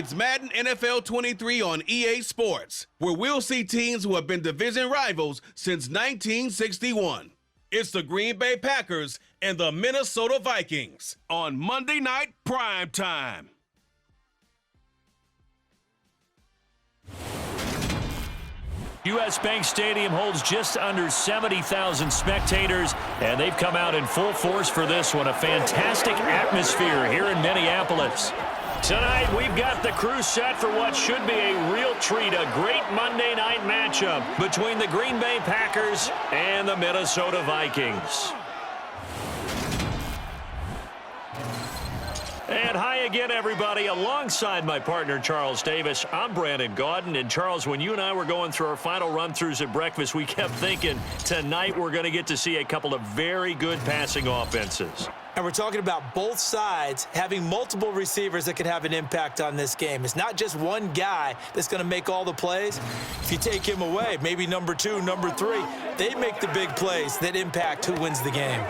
It's Madden NFL 23 on EA Sports, where we'll see teams who have been division rivals since 1961. It's the Green Bay Packers and the Minnesota Vikings on Monday Night Primetime. U.S. Bank Stadium holds just under 70,000 spectators, and they've come out in full force for this one. A fantastic atmosphere here in Minneapolis. Tonight, we've got the crew set for what should be a real treat, a great Monday night matchup between the Green Bay Packers and the Minnesota Vikings. And hi again, everybody. Alongside my partner, Charles Davis, I'm Brandon Gaudin. And, Charles, when you and I were going through our final run-throughs at breakfast, we kept thinking tonight we're going to get to see a couple of very good passing offenses. And we're talking about both sides having multiple receivers that can have an impact on this game. It's not just one guy that's going to make all the plays. If you take him away, maybe number 2, number 3, they make the big plays that impact who wins the game.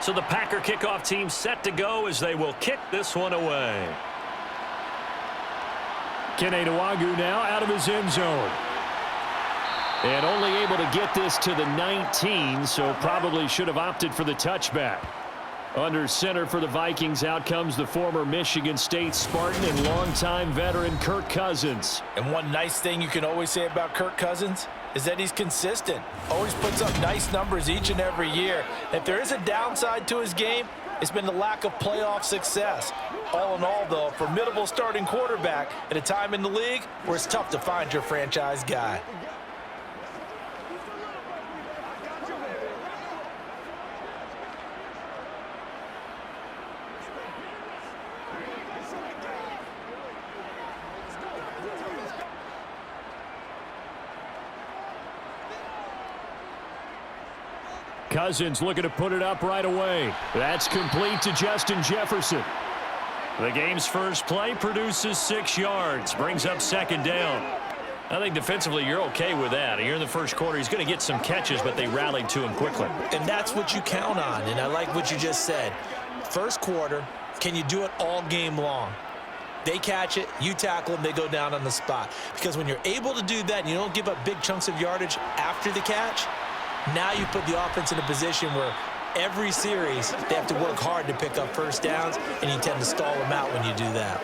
So the Packer kickoff team set to go as they will kick this one away. Kene Nwangwu now out of his end zone. And only able to get this to the 19, so probably should have opted for the touchback. Under center for the Vikings, out comes the former Michigan State Spartan and longtime veteran Kirk Cousins. And one nice thing you can always say about Kirk Cousins is that he's consistent. Always puts up nice numbers each and every year. If there is a downside to his game, it's been the lack of playoff success. All in all, though, a formidable starting quarterback at a time in the league where it's tough to find your franchise guy. Cousins looking to put it up right away. That's complete to Justin Jefferson. The game's first play produces 6 yards, brings up second down. I think defensively you're okay with that. Here in the first quarter, he's going to get some catches, but they rallied to him quickly. And that's what you count on, and I like what you just said. First quarter, can you do it all game long? They catch it, you tackle them, they go down on the spot. Because when you're able to do that and you don't give up big chunks of yardage after the catch, now you put the offense in a position where every series they have to work hard to pick up first downs, and you tend to stall them out when you do that.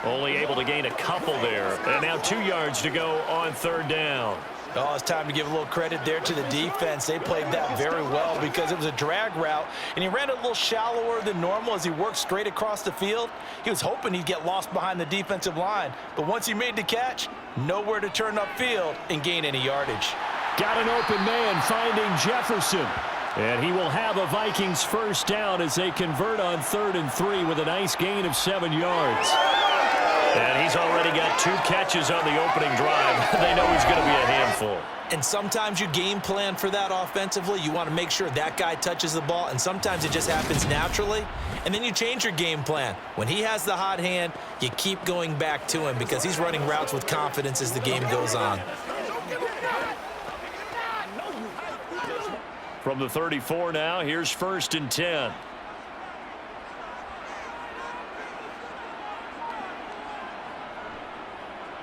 Only able to gain a couple there. And now 2 yards to go on third down. Oh, it's time to give a little credit there to the defense. They played that very well because it was a drag route, and he ran it a little shallower than normal as he worked straight across the field. He was hoping he'd get lost behind the defensive line, but once he made the catch, nowhere to turn upfield and gain any yardage. Got an open man finding Jefferson. And he will have a Vikings first down as they convert on 3rd and 3 with a nice gain of 7 yards. And he's already got 2 catches on the opening drive. They know he's going to be a handful. And sometimes you game plan for that offensively. You want to make sure that guy touches the ball, and sometimes it just happens naturally. And then you change your game plan. When he has the hot hand, you keep going back to him because he's running routes with confidence as the game goes on. From the 34 now, here's 1st and 10.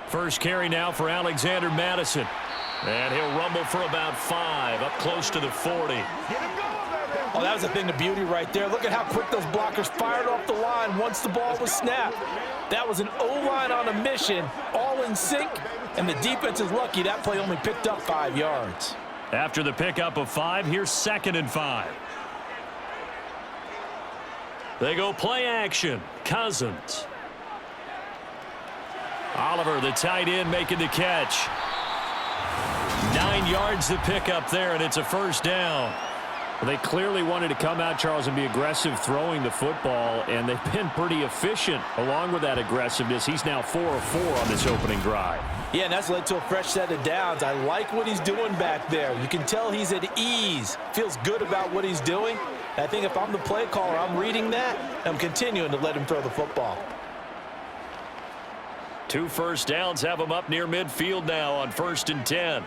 First carry now for Alexander Madison. And he'll rumble for about 5, up close to the 40. Oh, that was a thing of beauty right there. Look at how quick those blockers fired off the line once the ball was snapped. That was an O-line on a mission, all in sync, and the defense is lucky that play only picked up 5 yards. After the pickup of 5, here's 2nd and 5. They go play action. Cousins. Oliver, the tight end, making the catch. 9 yards to pick up there, and it's a first down. Well, they clearly wanted to come out, Charles, and be aggressive throwing the football, and they've been pretty efficient along with that aggressiveness. He's now 4 of 4 on this opening drive. Yeah, and that's led to a fresh set of downs. I like what he's doing back there. You can tell he's at ease, feels good about what he's doing. And I think if I'm the play caller, I'm reading that, and I'm continuing to let him throw the football. 2 first downs have him up near midfield now on 1st and 10.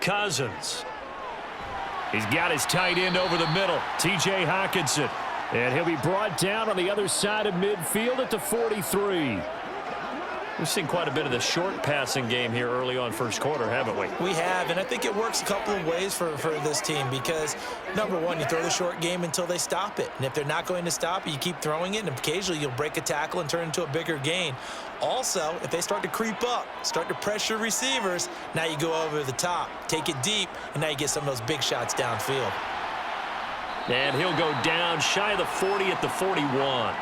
Cousins. He's got his tight end over the middle, T.J. Hockenson. And he'll be brought down on the other side of midfield at the 43. We've seen quite a bit of the short passing game here early on first quarter, haven't we? We have, and I think it works a couple of ways for this team because, number one, you throw the short game until they stop it. And if they're not going to stop it, you keep throwing it, and occasionally you'll break a tackle and turn it into a bigger gain. Also, if they start to creep up, start to pressure receivers, now you go over the top, take it deep, and now you get some of those big shots downfield. And he'll go down shy of the 40 at the 41.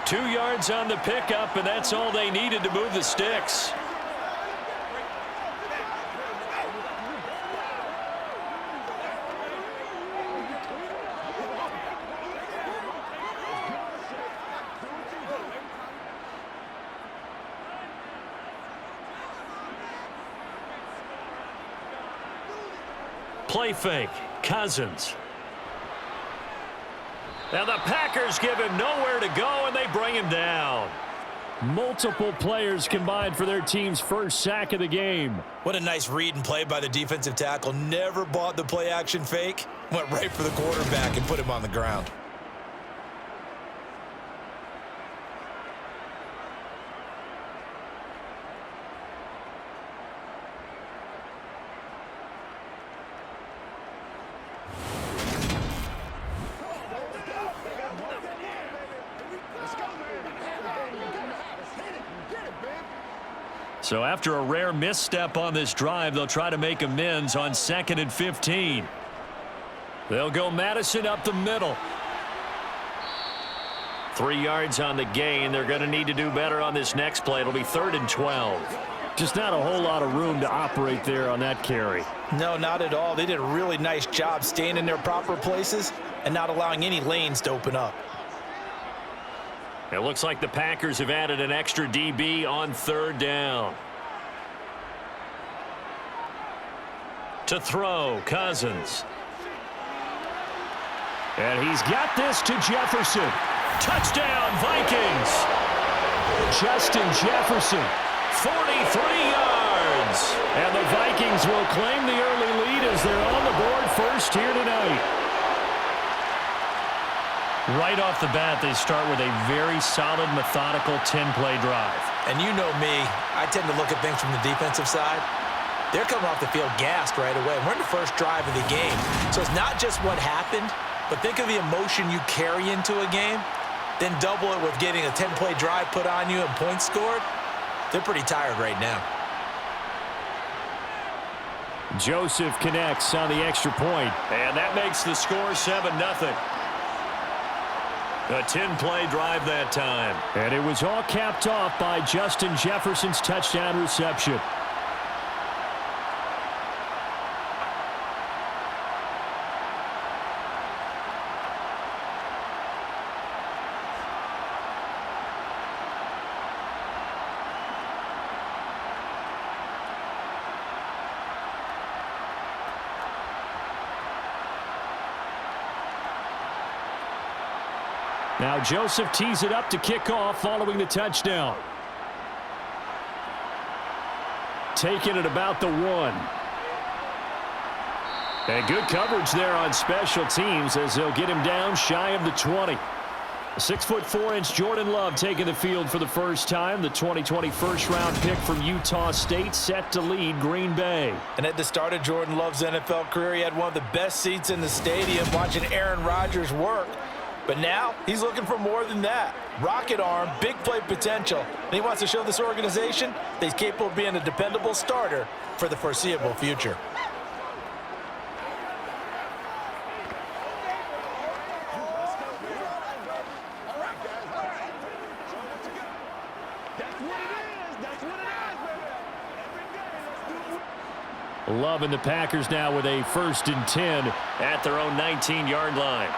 2 yards on the pickup, and that's all they needed to move the sticks. Play fake, Cousins. Now the Packers give him nowhere to go, and they bring him down. Multiple players combined for their team's first sack of the game. What a nice read and play by the defensive tackle. Never bought the play-action fake. Went right for the quarterback and put him on the ground. So after a rare misstep on this drive, they'll try to make amends on 2nd and 15. They'll go Madison up the middle. 3 yards on the gain. They're going to need to do better on this next play. It'll be 3rd and 12. Just not a whole lot of room to operate there on that carry. No, not at all. They did a really nice job staying in their proper places and not allowing any lanes to open up. It looks like the Packers have added an extra DB on 3rd down. To throw, Cousins. And he's got this to Jefferson. Touchdown, Vikings. Justin Jefferson. 43 yards. And the Vikings will claim the early lead as they're on the board first here tonight. Right off the bat, they start with a very solid, methodical 10-play drive. And you know me, I tend to look at things from the defensive side. They're coming off the field gassed right away. We're in the first drive of the game. So it's not just what happened, but think of the emotion you carry into a game, then double it with getting a 10-play drive put on you and points scored. They're pretty tired right now. Joseph connects on the extra point. And that makes the score 7-0. A 10-play drive that time. And it was all capped off by Justin Jefferson's touchdown reception. Now Joseph tees it up to kick off following the touchdown. Taking it about the 1. And good coverage there on special teams as they'll get him down shy of the 20. 6'4" Jordan Love taking the field for the first time. The 2020 first-round pick from Utah State set to lead Green Bay. And at the start of Jordan Love's NFL career, he had one of the best seats in the stadium watching Aaron Rodgers work. But now he's looking for more than that. Rocket arm, big play potential, and he wants to show this organization that he's capable of being a dependable starter for the foreseeable future. Love and the Packers now with a 1st and 10 at their own 19-yard line.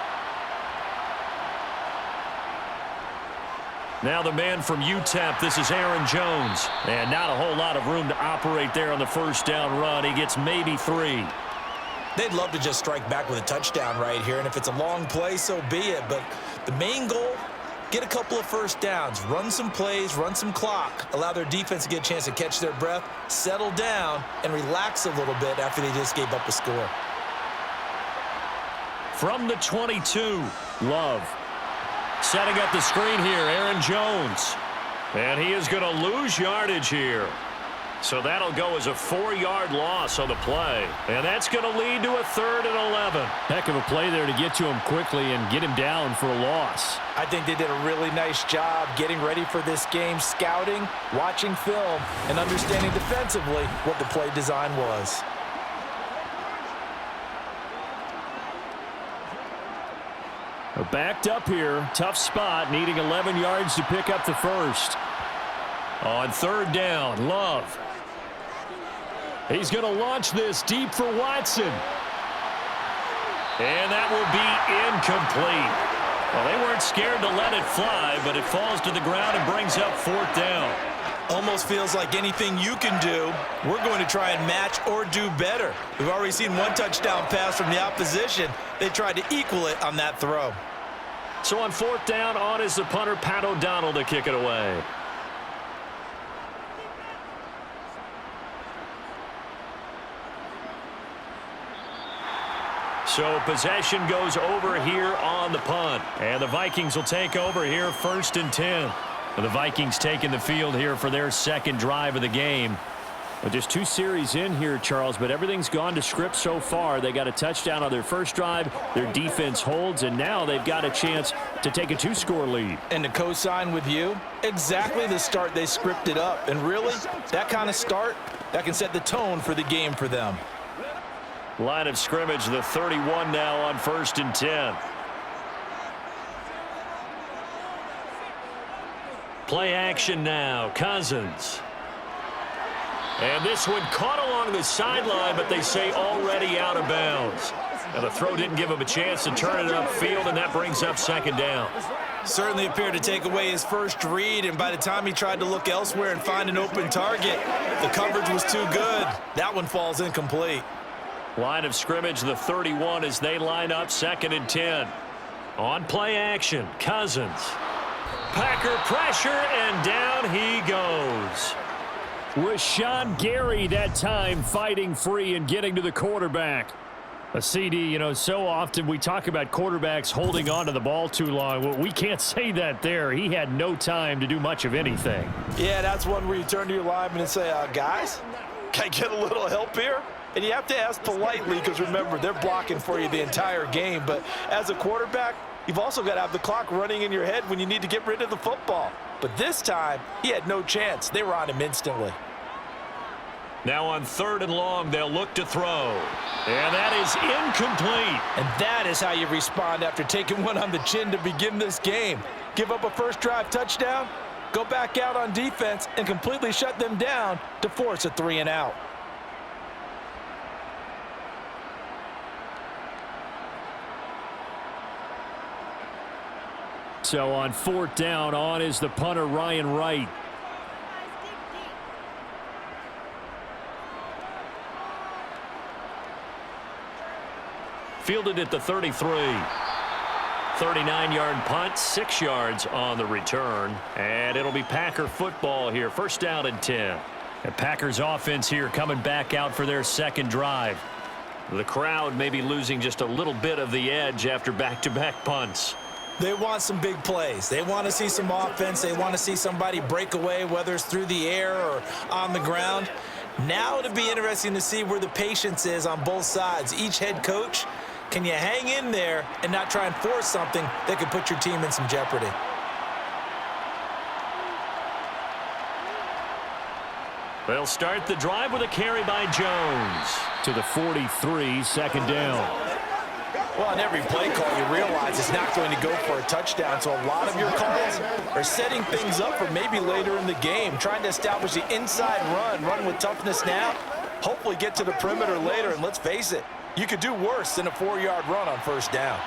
Now the man from UTEP, this is Aaron Jones. And not a whole lot of room to operate there on the first down run. He gets maybe 3. They'd love to just strike back with a touchdown right here, and if it's a long play, so be it. But the main goal, get a couple of first downs, run some plays, run some clock, allow their defense to get a chance to catch their breath, settle down, and relax a little bit after they just gave up a score. From the 22, Love. Setting up the screen here, Aaron Jones. And he is going to lose yardage here. So that'll go as a 4-yard loss on the play. And that's going to lead to a 3rd and 11. Heck of a play there to get to him quickly and get him down for a loss. I think they did a really nice job getting ready for this game, scouting, watching film, and understanding defensively what the play design was. They're backed up here. Tough spot, needing 11 yards to pick up the first. On 3rd down, Love. He's going to launch this deep for Watson. And that will be incomplete. Well, they weren't scared to let it fly, but it falls to the ground and brings up 4th down. Almost feels like anything you can do, we're going to try and match or do better. We've already seen one touchdown pass from the opposition. They tried to equal it on that throw. So on 4th down, on is the punter, Pat O'Donnell, to kick it away. So possession goes over here on the punt. And the Vikings will take over here 1st and 10. And the Vikings taking the field here for their 2nd drive of the game. Well, just 2 series in here, Charles, but everything's gone to script so far. They got a touchdown on their first drive. Their defense holds, and now they've got a chance to take a 2-score lead. And to co-sign with you, exactly the start they scripted up. And really, that kind of start, that can set the tone for the game for them. Line of scrimmage, the 31 now on 1st and 10. Play action now, Cousins. And this one caught along the sideline, but they say already out of bounds. And the throw didn't give him a chance to turn it upfield, and that brings up 2nd down. Certainly appeared to take away his first read, and by the time he tried to look elsewhere and find an open target, the coverage was too good. That one falls incomplete. Line of scrimmage, the 31 as they line up 2nd and 10. On play action, Cousins. Packer pressure, and down he goes. Rashawn Gary that time fighting free and getting to the quarterback. A CD, you know, so often we talk about quarterbacks holding on to the ball too long. Well, we can't say that there. He had no time to do much of anything. Yeah, that's one where you turn to your lineman and say, guys, can I get a little help here? And you have to ask politely because, remember, they're blocking for you the entire game. But as a quarterback, you've also got to have the clock running in your head when you need to get rid of the football. But this time, he had no chance. They were on him instantly. Now on 3rd and long, they'll look to throw. And that is incomplete. And that is how you respond after taking one on the chin to begin this game. Give up a first drive touchdown, go back out on defense, and completely shut them down to force a 3-and-out. So on 4th down, on is the punter, Ryan Wright. Fielded at the 33. 39-yard punt, 6 yards on the return. And it'll be Packer football here, 1st down and 10. And Packers offense here coming back out for their 2nd drive. The crowd may be losing just a little bit of the edge after back-to-back punts. They want some big plays. They want to see some offense. They want to see somebody break away, whether it's through the air or on the ground. Now it'll be interesting to see where the patience is on both sides. Each head coach Can you hang in there and not try and force something that could put your team in some jeopardy? They'll start the drive with a carry by Jones. To the 43, second down. Well, on every play call, you realize it's not going to go for a touchdown, so a lot of your calls are setting things up for maybe later in the game, trying to establish the inside run with toughness now, hopefully get to the perimeter later, and let's face it, you could do worse than a 4-yard run on first down.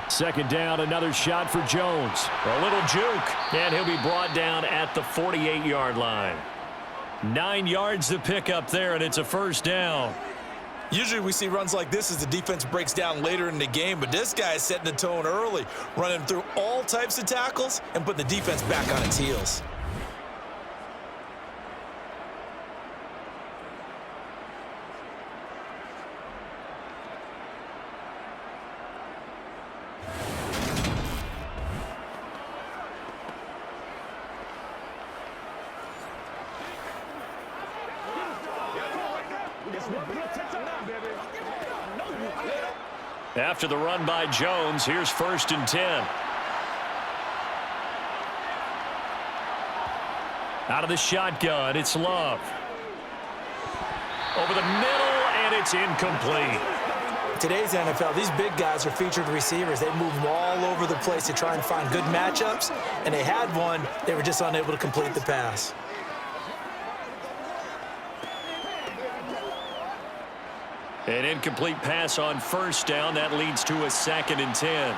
Second down, another shot for Jones. A little juke, and he'll be brought down at the 48-yard line. 9 yards to pick up there, and it's a first down. Usually we see runs like this as the defense breaks down later in the game, but this guy is setting the tone early, running through all types of tackles and putting the defense back on its heels. After the run by Jones, here's 1st and 10. Out of the shotgun, it's Love. Over the middle, and it's incomplete. Today's NFL, these big guys are featured receivers. They move them all over the place to try and find good matchups, and they had one. They were just unable to complete the pass. An incomplete pass on first down. That leads to a 2nd and 10.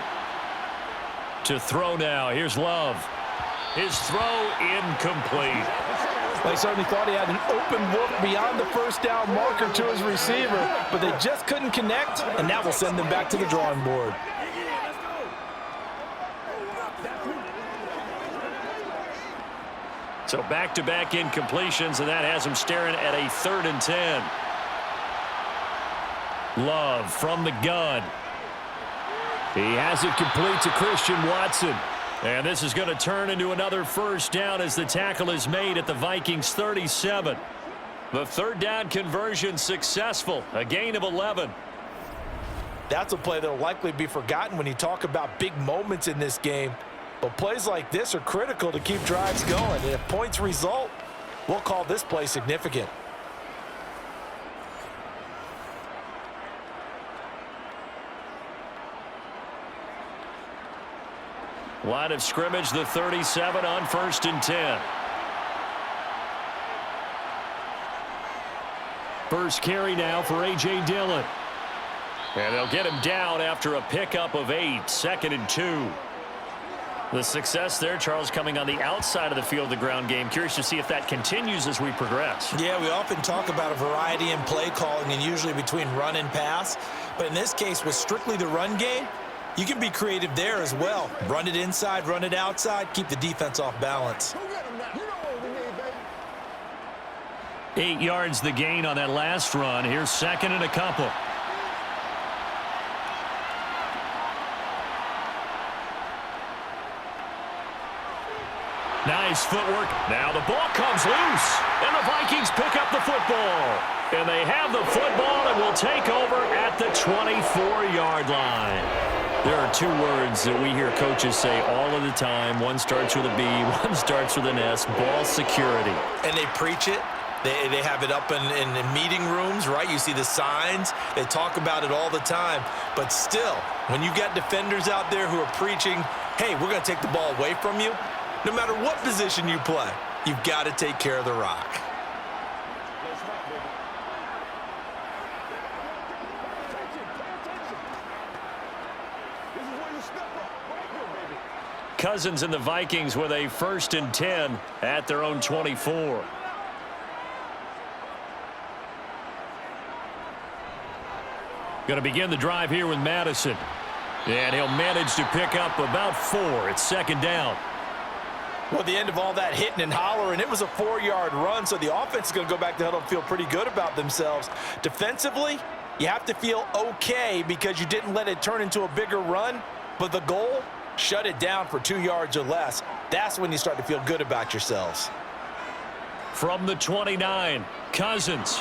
To throw now. Here's Love. His throw incomplete. They certainly thought he had an open look beyond the first down marker to his receiver, but they just couldn't connect, and that will send them back to the drawing board. So back-to-back incompletions, and that has him staring at a 3rd and 10. Love from the gun. He has it complete to Christian Watson. And this is going to turn into another first down as the tackle is made at the Vikings 37. The 3rd down conversion successful. A gain of 11. That's a play that will likely be forgotten when you talk about big moments in this game. But plays like this are critical to keep drives going. And if points result, we'll call this play significant. Line of scrimmage, the 37 on 1st and 10. First carry now for A.J. Dillon. And they'll get him down after a pickup of 8. 2nd and 2. The success there, Charles, coming on the outside of the field, the ground game. Curious to see if that continues as we progress. Yeah, we often talk about a variety in play calling and usually between run and pass. But in this case, with strictly the run game, you can be creative there as well. Run it inside, run it outside, keep the defense off balance. 8 yards the gain on that last run. Here's 2nd and a couple. Nice footwork. Now the ball comes loose, and the Vikings pick up the football. And they have the football and will take over at the 24-yard line. There are 2 words that we hear coaches say all of the time. One starts with a B, one starts with an S, ball security. And they preach it. They have it up in meeting rooms, right? You see the signs. They talk about it all the time. But still, when you got defenders out there who are preaching, hey, we're going to take the ball away from you, no matter what position you play, you've got to take care of the rock. Cousins and the Vikings with a 1st and 10 at their own 24. Going to begin the drive here with Madison. And he'll manage to pick up about 4. It's 2nd down. Well, at the end of all that hitting and hollering, it was a 4-yard run, so the offense is going to go back to the huddle and feel pretty good about themselves. Defensively, you have to feel okay because you didn't let it turn into a bigger run, but the goal, shut it down for 2 yards or less. That's when you start to feel good about yourselves. From the 29, Cousins.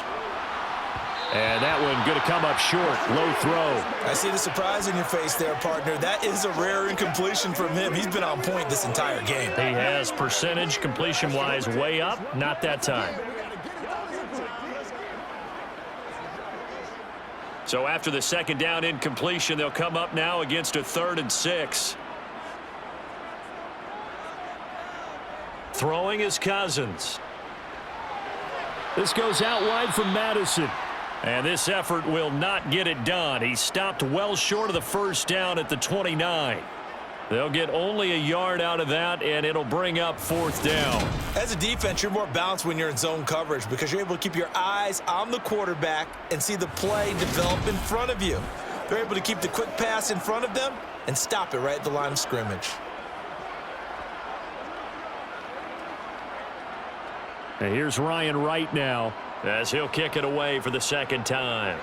And that one going to come up short. Low throw. I see the surprise in your face there, partner. That is a rare incompletion from him. He's been on point this entire game. He has percentage completion-wise way up. Not that time. So after the second down incompletion, they'll come up now against a 3rd and 6. Throwing is Cousins. This goes out wide from Madison. And this effort will not get it done. He stopped well short of the first down at the 29. They'll get only a yard out of that, and it'll bring up 4th down. As a defense, you're more balanced when you're in zone coverage because you're able to keep your eyes on the quarterback and see the play develop in front of you. They're able to keep the quick pass in front of them and stop it right at the line of scrimmage. And here's Ryan Wright now, as he'll kick it away for the second time.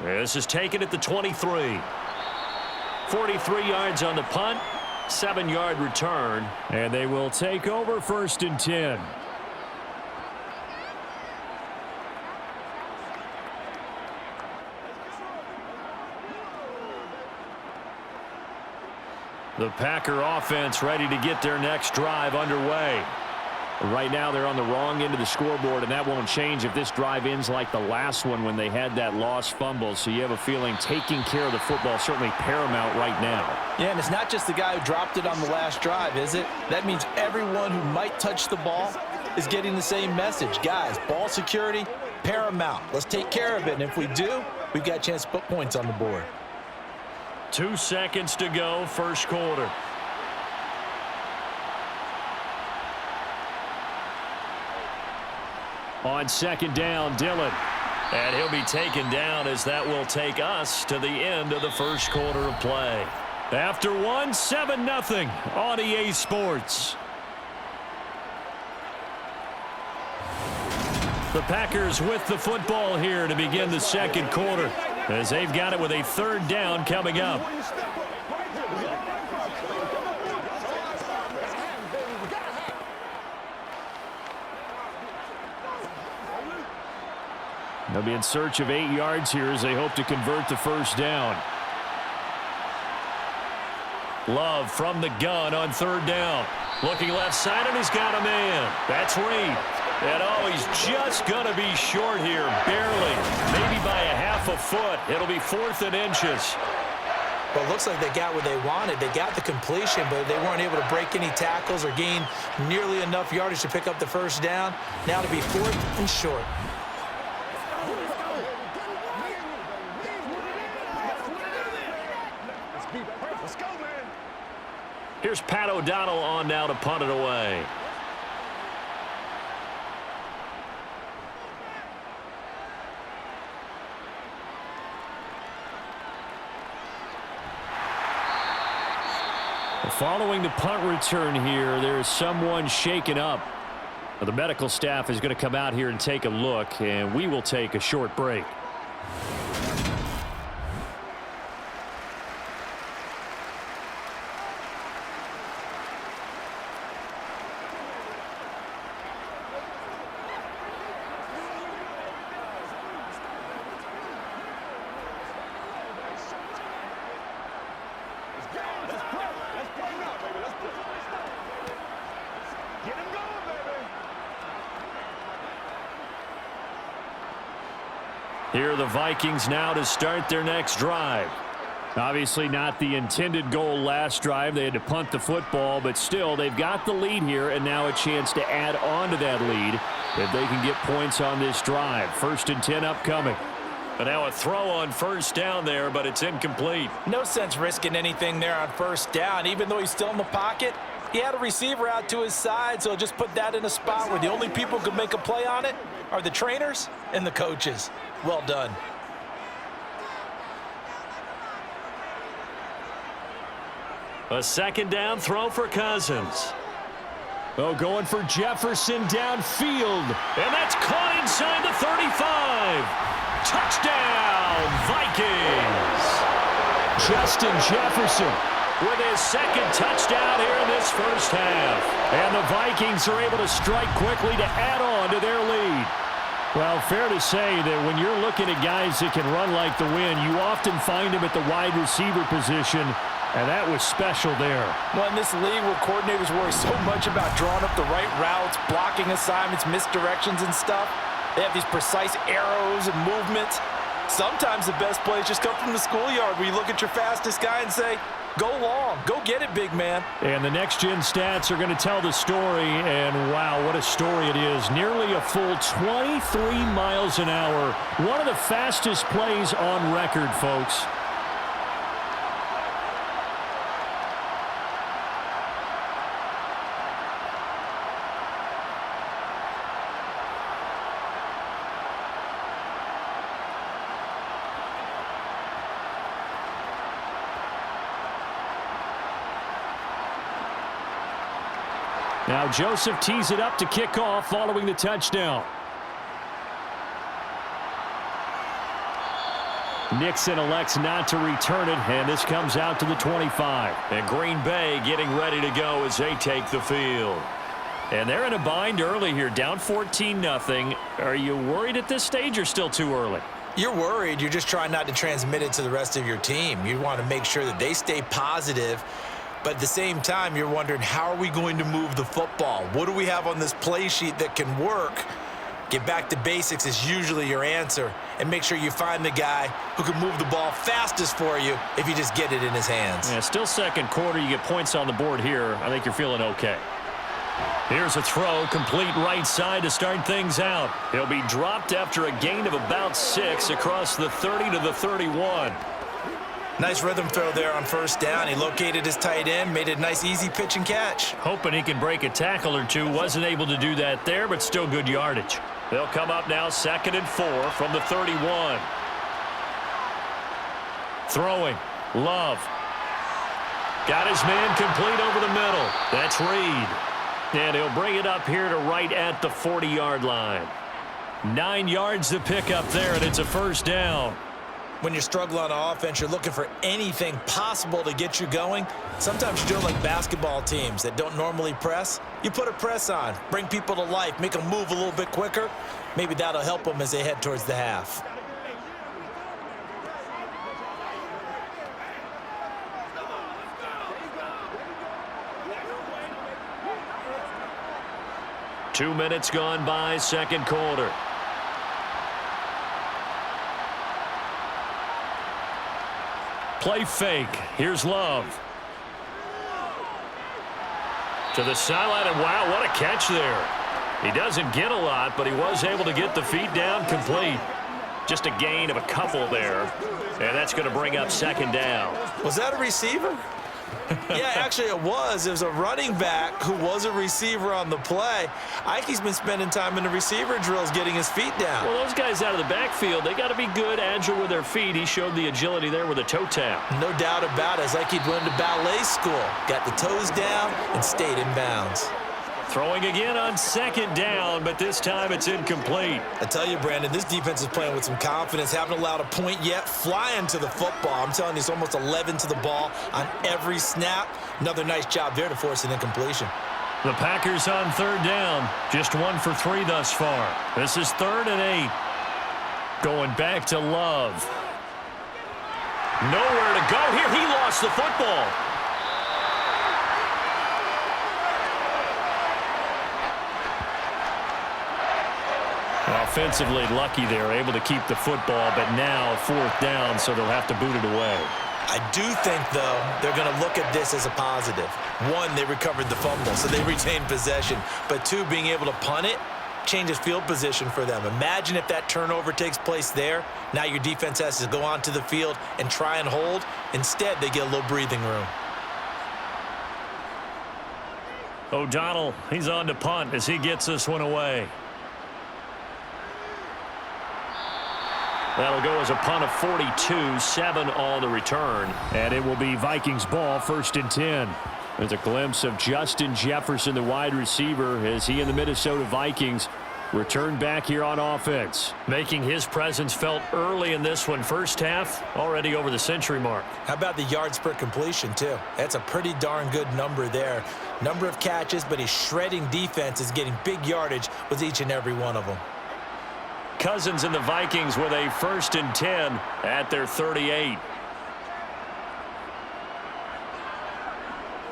This is taken at the 23. 43 yards on the punt, 7-yard return. and they will take over 1st and 10. The Packer offense ready to get their next drive underway. Right now they're on the wrong end of the scoreboard, and that won't change if this drive ends like the last one when they had that lost fumble. So you have a feeling taking care of the football is certainly paramount right now. Yeah, and it's not just the guy who dropped it on the last drive, is it? That means everyone who might touch the ball is getting the same message. Guys, ball security, paramount. Let's take care of it, and if we do, we've got a chance to put points on the board. 2 seconds to go, first quarter. On 2nd down, Dillon. And he'll be taken down as that will take us to the end of the first quarter of play. After one, 7-0 on EA Sports. The Packers with the football here to begin the second quarter, as they've got it with a 3rd down coming up. They'll be in search of 8 yards here as they hope to convert the first down. Love from the gun on 3rd down. Looking left side, and he's got a man. That's Reed. And oh, he's just going to be short here, barely. Maybe by a half a foot. It'll be 4th and inches. Well, it looks like they got what they wanted. They got the completion, but they weren't able to break any tackles or gain nearly enough yardage to pick up the first down. Now to be 4th and short. Here's Pat O'Donnell on now to punt it away. Following the punt return here, there is someone shaken up. The medical staff is going to come out here and take a look, and we will take a short break. Here are the Vikings now to start their next drive. Obviously not the intended goal last drive. They had to punt the football, but still they've got the lead here, and now a chance to add on to that lead if they can get points on this drive. 1st and 10 upcoming. And now a throw on 1st down there, but it's incomplete. No sense risking anything there on 1st down. Even though he's still in the pocket, he had a receiver out to his side, so just put that in a spot where the only people who can make a play on it are the trainers and the coaches. Well done. A 2nd down throw for Cousins. Oh, going for Jefferson downfield. And that's caught inside the 35. Touchdown, Vikings. Justin Jefferson with his second touchdown here in this first half. And the Vikings are able to strike quickly to add on to their lead. Well, fair to say that when you're looking at guys that can run like the wind, you often find them at the wide receiver position, and that was special there. Well, in this league where coordinators worry so much about drawing up the right routes, blocking assignments, misdirections and stuff, they have these precise arrows and movements. Sometimes the best plays just come from the schoolyard where you look at your fastest guy and say, go long, go get it, big man. And the next-gen stats are going to tell the story, and wow, what a story it is. Nearly a full 23 miles an hour. One of the fastest plays on record, folks. Now Joseph tees it up to kick off following the touchdown. Nixon elects not to return it, and this comes out to the 25. And Green Bay getting ready to go as they take the field. And they're in a bind early here, down 14-0. Are you worried at this stage or still too early? You're worried. You're just trying not to transmit it to the rest of your team. You want to make sure that they stay positive. But at the same time, you're wondering, how are we going to move the football? What do we have on this play sheet that can work? Get back to basics is usually your answer. And make sure you find the guy who can move the ball fastest for you if you just get it in his hands. Yeah, still second quarter. You get points on the board here. I think you're feeling okay. Here's a throw, complete right side to start things out. He'll be dropped after a gain of about 6 across the 30 to the 31. Nice rhythm throw there on first down. He located his tight end, made a nice easy pitch and catch. Hoping he can break a tackle or two. Wasn't able to do that there, but still good yardage. They'll come up now 2nd and 4 from the 31. Throwing. Love. Got his man complete over the middle. That's Reed. And he'll bring it up here to right at the 40-yard line. 9 yards to pick up there, and it's a first down. When you're struggling on offense, you're looking for anything possible to get you going. Sometimes you do it like basketball teams that don't normally press. You put a press on, bring people to life, make them move a little bit quicker. Maybe that'll help them as they head towards the half. Two minutes gone by, second quarter. Play fake. Here's Love. To the sideline, and wow, what a catch there. He doesn't get a lot, but he was able to get the feet down complete. Just a gain of a couple there. And that's going to bring up second down. Was that a receiver? Yeah, actually it was. It was a running back who was a receiver on the play. Ike's been spending time in the receiver drills getting his feet down. Well, those guys out of the backfield, they got to be good, agile with their feet. He showed the agility there with a toe tap. No doubt about it. It's like he'd went to ballet school. Got the toes down and stayed in bounds. Throwing again on second down, but this time it's incomplete. I tell you, Brandon, this defense is playing with some confidence. Haven't allowed a point yet. Flying to the football. I'm telling you, it's almost 11 to the ball on every snap. Another nice job there to force an incompletion. The Packers on third down. Just 1 for 3 thus far. This is 3rd and 8. Going back to Love. Nowhere to go here. He lost the football. Offensively lucky there, able to keep the football, but now 4th down, so they'll have to boot it away. I do think, though, they're going to look at this as a positive. 1, they recovered the fumble, so they retained possession. But 2, being able to punt it changes field position for them. Imagine if that turnover takes place there. Now your defense has to go onto the field and try and hold. Instead, they get a little breathing room. O'Donnell, he's on to punt as he gets this one away. That'll go as a punt of 42, 7 on the return. And it will be Vikings ball, 1st and 10. There's a glimpse of Justin Jefferson, the wide receiver, as he and the Minnesota Vikings Return back here on offense. Making his presence felt early in this one. First half, already over the century mark. How about the yards per completion, too? That's a pretty darn good number there. Number of catches, but his shredding defense is getting big yardage with each and every one of them. Cousins and the Vikings with a 1st and 10 at their 38.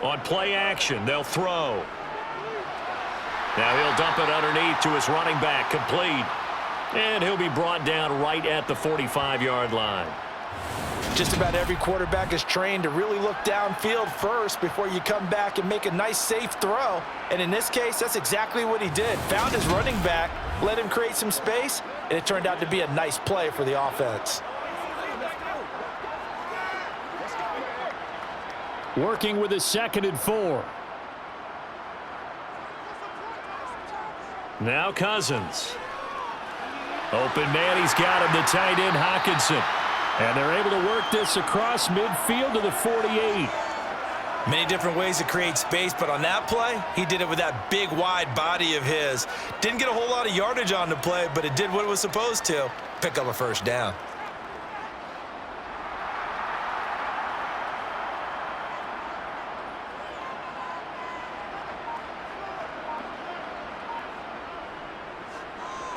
On play action, they'll throw. Now he'll dump it underneath to his running back, complete. And he'll be brought down right at the 45-yard line. Just about every quarterback is trained to really look downfield first before you come back and make a nice, safe throw. And in this case, that's exactly what he did. Found his running back, let him create some space, and it turned out to be a nice play for the offense. Working with a 2nd and 4. Now Cousins. Open man, he's got him, the tight end Hockenson. And they're able to work this across midfield to the 48. Many different ways to create space, but on that play, he did it with that big, wide body of his. Didn't get a whole lot of yardage on the play, but it did what it was supposed to. Pick up a 1st down.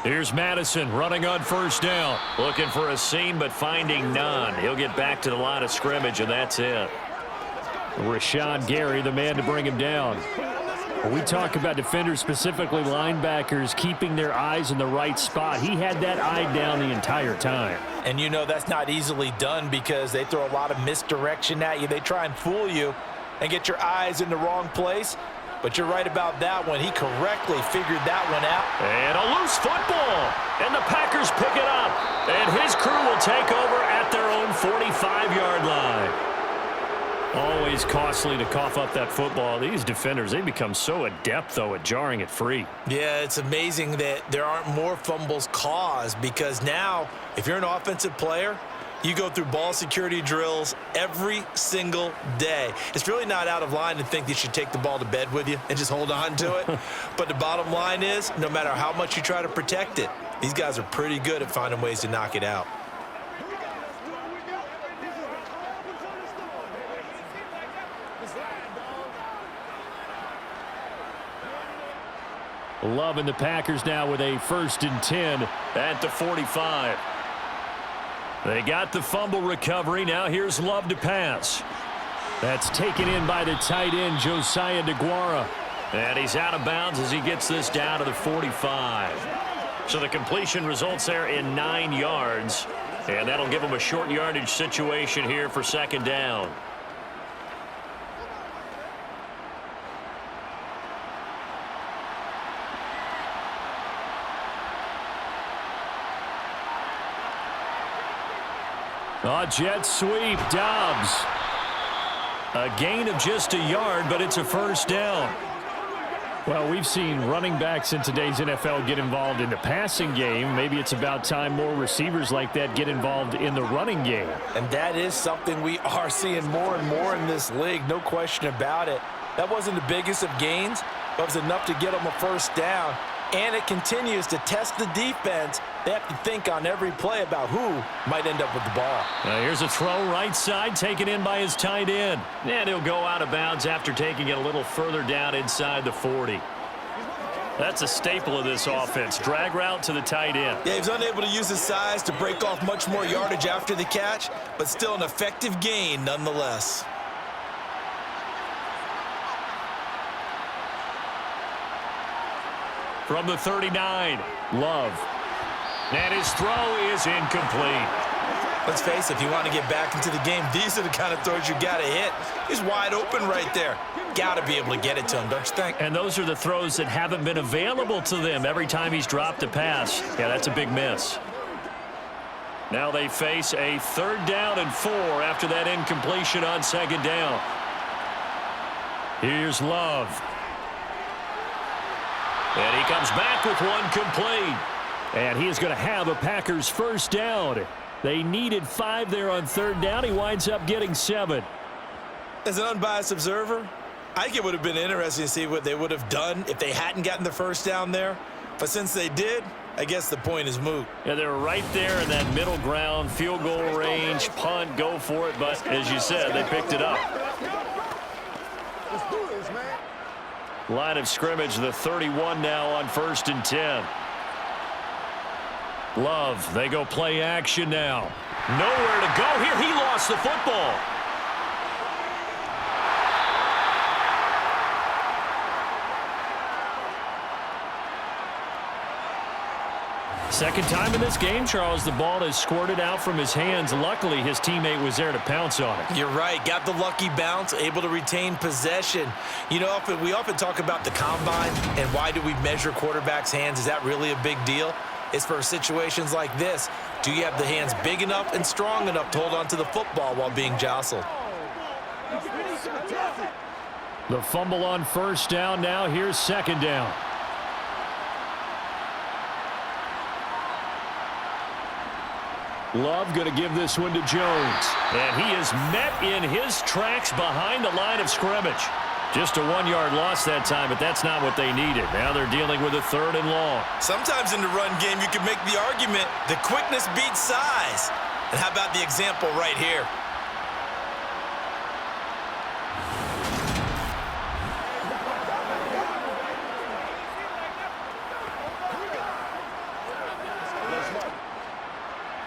Here's Madison running on 1st down. Looking for a seam, but finding none. He'll get back to the line of scrimmage, and that's it. Rashawn Gary, the man to bring him down. When we talk about defenders, specifically linebackers, keeping their eyes in the right spot, he had that eye down the entire time. And you know that's not easily done because they throw a lot of misdirection at you. They try and fool you and get your eyes in the wrong place. But you're right about that one. He correctly figured that one out. And a loose football. And the Packers pick it up. And his crew will take over at their own 45-yard line. Always costly to cough up that football. These defenders, they become so adept, though, at jarring it free. Yeah, it's amazing that there aren't more fumbles caused because now, if you're an offensive player, you go through ball security drills every single day. It's really not out of line to think you should take the ball to bed with you and just hold on to it. But the bottom line is, no matter how much you try to protect it, these guys are pretty good at finding ways to knock it out. Loving the Packers now with a 1st and 10 at the 45. They got the fumble recovery. Now here's Love to pass. That's taken in by the tight end, Josiah DeGuara. And he's out of bounds as he gets this down to the 45. So the completion results there in 9 yards. And that'll give him a short yardage situation here for 2nd down. A jet sweep, Dobbs. A gain of just a yard, but it's a 1st down. Well, we've seen running backs in today's NFL get involved in the passing game. Maybe it's about time more receivers like that get involved in the running game. And that is something we are seeing more and more in this league, no question about it. That wasn't the biggest of gains, but it was enough to get them a 1st down. And it continues to test the defense. They have to think on every play about who might end up with the ball. Now here's a throw right side taken in by his tight end. And he'll go out of bounds after taking it a little further down inside the 40. That's a staple of this offense. Drag route to the tight end. Yeah, he was unable to use his size to break off much more yardage after the catch, but still an effective gain nonetheless. From the 39, Love. And his throw is incomplete. Let's face it, if you want to get back into the game, these are the kind of throws you got to hit. He's wide open right there. Got to be able to get it to him, don't you think? And those are the throws that haven't been available to them every time he's dropped a pass. Yeah, that's a big miss. Now they face a 3rd down and 4 after that incompletion on 2nd down. Here's Love. And he comes back with one complete. And he is going to have a Packers 1st down. They needed 5 there on 3rd down. He winds up getting 7. As an unbiased observer, I think it would have been interesting to see what they would have done if they hadn't gotten the 1st down there. But since they did, I guess the point is moot. Yeah, they were right there in that middle ground, field goal range, punt, go for it. But as you said, they picked it up. Line of scrimmage, the 31 now on 1st and 10. Love, they go play action now. Nowhere to go here. He lost the football. Second time in this game, Charles, the ball has squirted out from his hands. Luckily, his teammate was there to pounce on it. You're right. Got the lucky bounce, able to retain possession. You know, we often talk about the combine and why do we measure quarterbacks' hands. Is that really a big deal? It's for situations like this. Do you have the hands big enough and strong enough to hold on to the football while being jostled? The fumble on 1st down. Now here's 2nd down. Love going to give this one to Jones. And he is met in his tracks behind the line of scrimmage. Just a 1-yard loss that time, but that's not what they needed. Now they're dealing with a 3rd and long. Sometimes in the run game, you can make the argument the quickness beats size. And how about the example right here?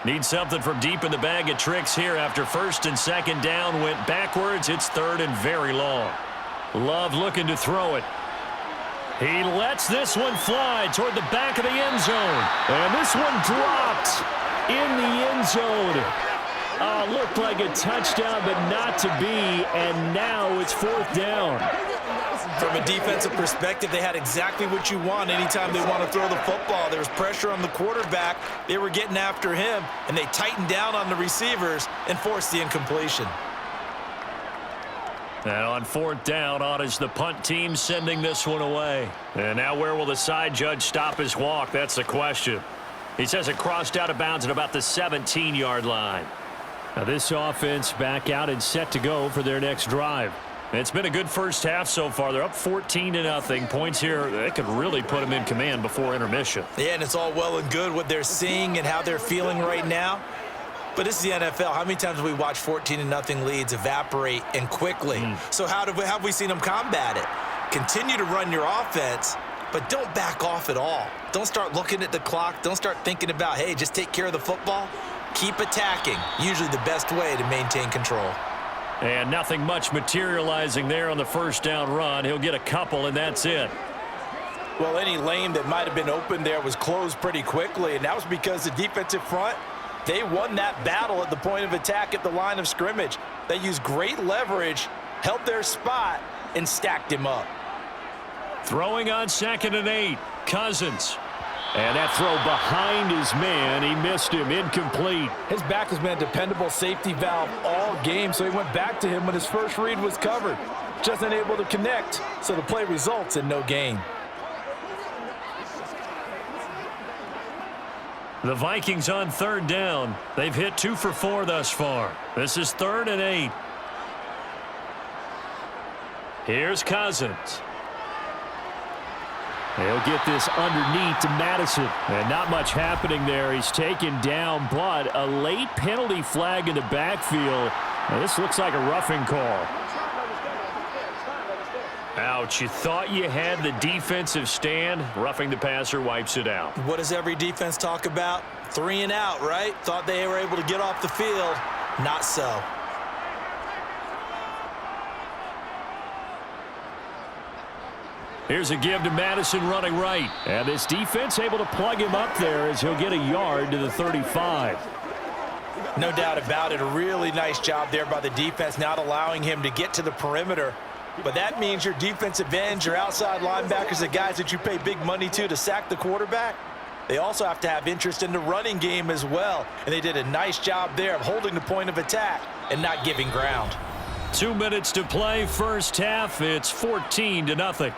Need something from deep in the bag of tricks here after 1st and 2nd down. Went backwards. It's 3rd and very long. Love looking to throw it. He lets this one fly toward the back of the end zone. And this one dropped in the end zone. Looked like a touchdown, but not to be. And now it's 4th down. From a defensive perspective, they had exactly what you want anytime they want to throw the football. There was pressure on the quarterback. They were getting after him, and they tightened down on the receivers and forced the incompletion. And on 4th down, on is the punt team sending this one away. And now where will the side judge stop his walk? That's the question. He says it crossed out of bounds at about the 17-yard line. Now this offense back out and set to go for their next drive. It's been a good first half so far. They're up 14-0. Points here, that could really put them in command before intermission. Yeah, and it's all well and good what they're seeing and how they're feeling right now. But this is the NFL. How many times have we watched 14-0 leads evaporate and quickly? So how have we seen them combat it? Continue to run your offense, but don't back off at all. Don't start looking at the clock. Don't start thinking about, hey, just take care of the football. Keep attacking. Usually the best way to maintain control. And nothing much materializing there on the 1st down run. He'll get a couple, and that's it. Well, any lane that might have been open there was closed pretty quickly, and that was because the defensive front, they won that battle at the point of attack at the line of scrimmage. They used great leverage, held their spot, and stacked him up. Throwing on 2nd and 8. Cousins. And that throw behind his man, he missed him, incomplete. His back has been a dependable safety valve all game, so he went back to him when his first read was covered. Just unable to connect, so the play results in no gain. The Vikings on 3rd down. They've hit 2 for 4 thus far. This is 3rd and 8. Here's Cousins. They'll get this underneath to Madison. And not much happening there. He's taken down, but a late penalty flag in the backfield. Now, this looks like a roughing call. Ouch, you thought you had the defensive stand. Roughing the passer wipes it out. What does every defense talk about? 3 and out, right? Thought they were able to get off the field. Not so. Here's a give to Madison running right. And this defense able to plug him up there as he'll get a yard to the 35. No doubt about it. A really nice job there by the defense, not allowing him to get to the perimeter. But that means your defensive ends, your outside linebackers, the guys that you pay big money to sack the quarterback, they also have to have interest in the running game as well. And they did a nice job there of holding the point of attack and not giving ground. 2 minutes to play, first half. It's 14-0.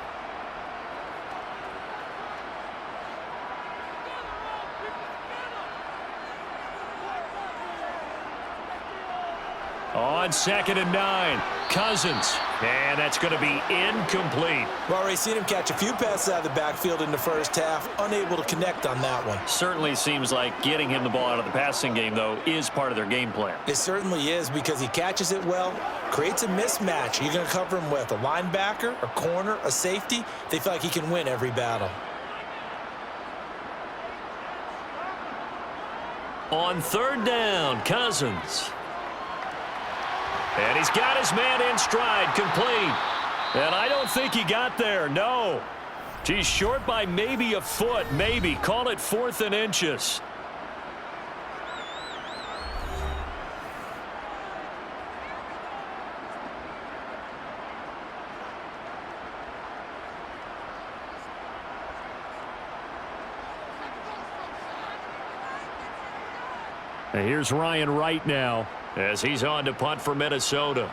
On 2nd and 9, Cousins. And that's going to be incomplete. Well, already seen him catch a few passes out of the backfield in the first half. Unable to connect on that one. Certainly seems like getting him the ball out of the passing game, though, is part of their game plan. It certainly is because he catches it well, creates a mismatch. You're going to cover him with a linebacker, a corner, a safety. They feel like he can win every battle. On 3rd down, Cousins. And he's got his man in stride, complete. And I don't think he got there, no. He's short by maybe a foot, maybe. Call it 4th and inches. And here's Ryan Wright now as he's on to punt for Minnesota.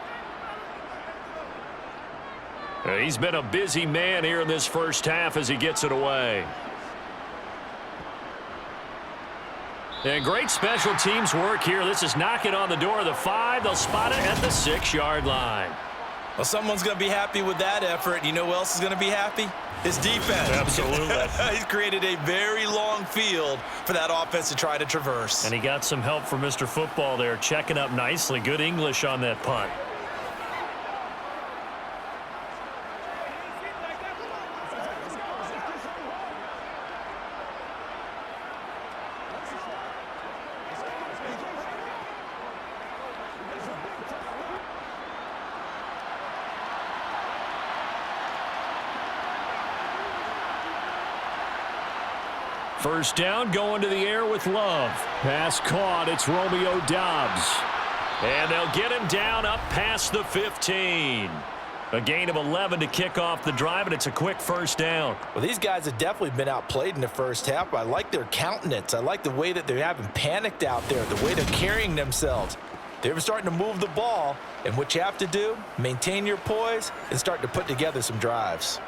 He's been a busy man here in this first half as he gets it away. And great special teams work here. This is knocking on the door of the 5. They'll spot it at the 6-yard line. Well, someone's going to be happy with that effort. You know who else is going to be happy? His defense. Absolutely. He's created a very long field for that offense to try to traverse. And he got some help from Mr. Football there, checking up nicely. Good English on that punt. First down, going to the air with Love. Pass caught. It's Romeo Doubs. And they'll get him down up past the 15. A gain of 11 to kick off the drive, and it's a quick first down. Well, these guys have definitely been outplayed in the first half, but I like their countenance. I like the way that they're having panicked out there, the way they're carrying themselves. They're starting to move the ball, and what you have to do, maintain your poise and start to put together some drives.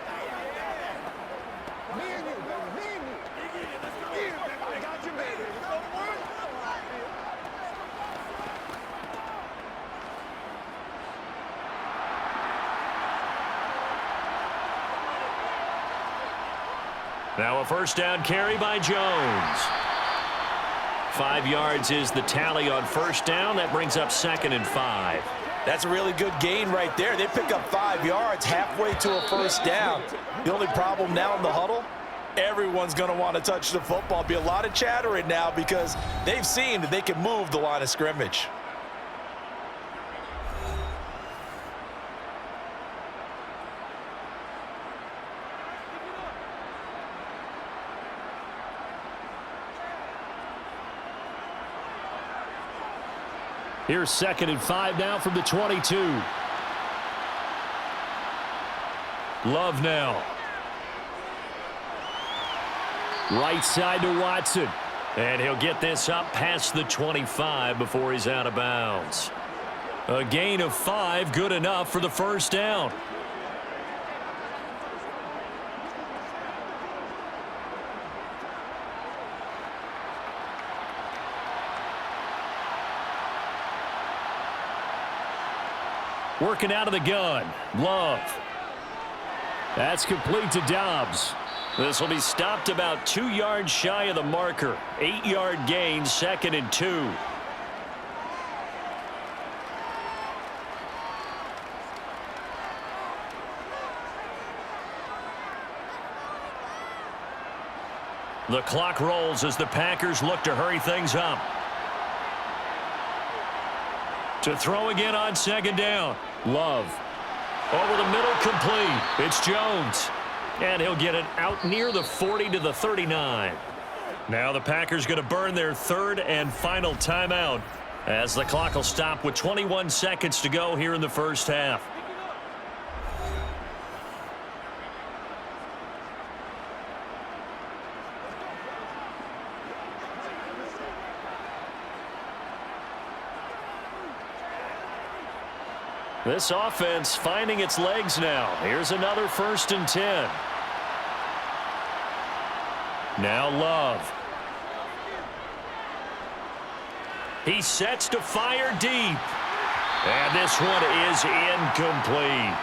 Now a first down carry by Jones. 5 yards is the tally on first down. That brings up 2nd and 5. That's a really good gain right there. They pick up 5 yards halfway to a first down. The only problem now in the huddle, everyone's going to want to touch the football. Be a lot of chattering now because they've seen that they can move the line of scrimmage. Here's 2nd and 5 now from the 22. Love now. Right side to Watson. And he'll get this up past the 25 before he's out of bounds. A gain of 5, good enough for the first down. Working out of the gun. Love. That's complete to Doubs. This will be stopped about 2 yards shy of the marker. 8-yard gain, 2nd and 2. The clock rolls as the Packers look to hurry things up. To throw again on 2nd down. Love. Over the middle, complete. It's Jones. And he'll get it out near the 40 to the 39. Now the Packers going to burn their 3rd and final timeout as the clock will stop with 21 seconds to go here in the first half. This offense finding its legs now. Here's another 1st and 10. Now Love. He sets to fire deep. And this one is incomplete.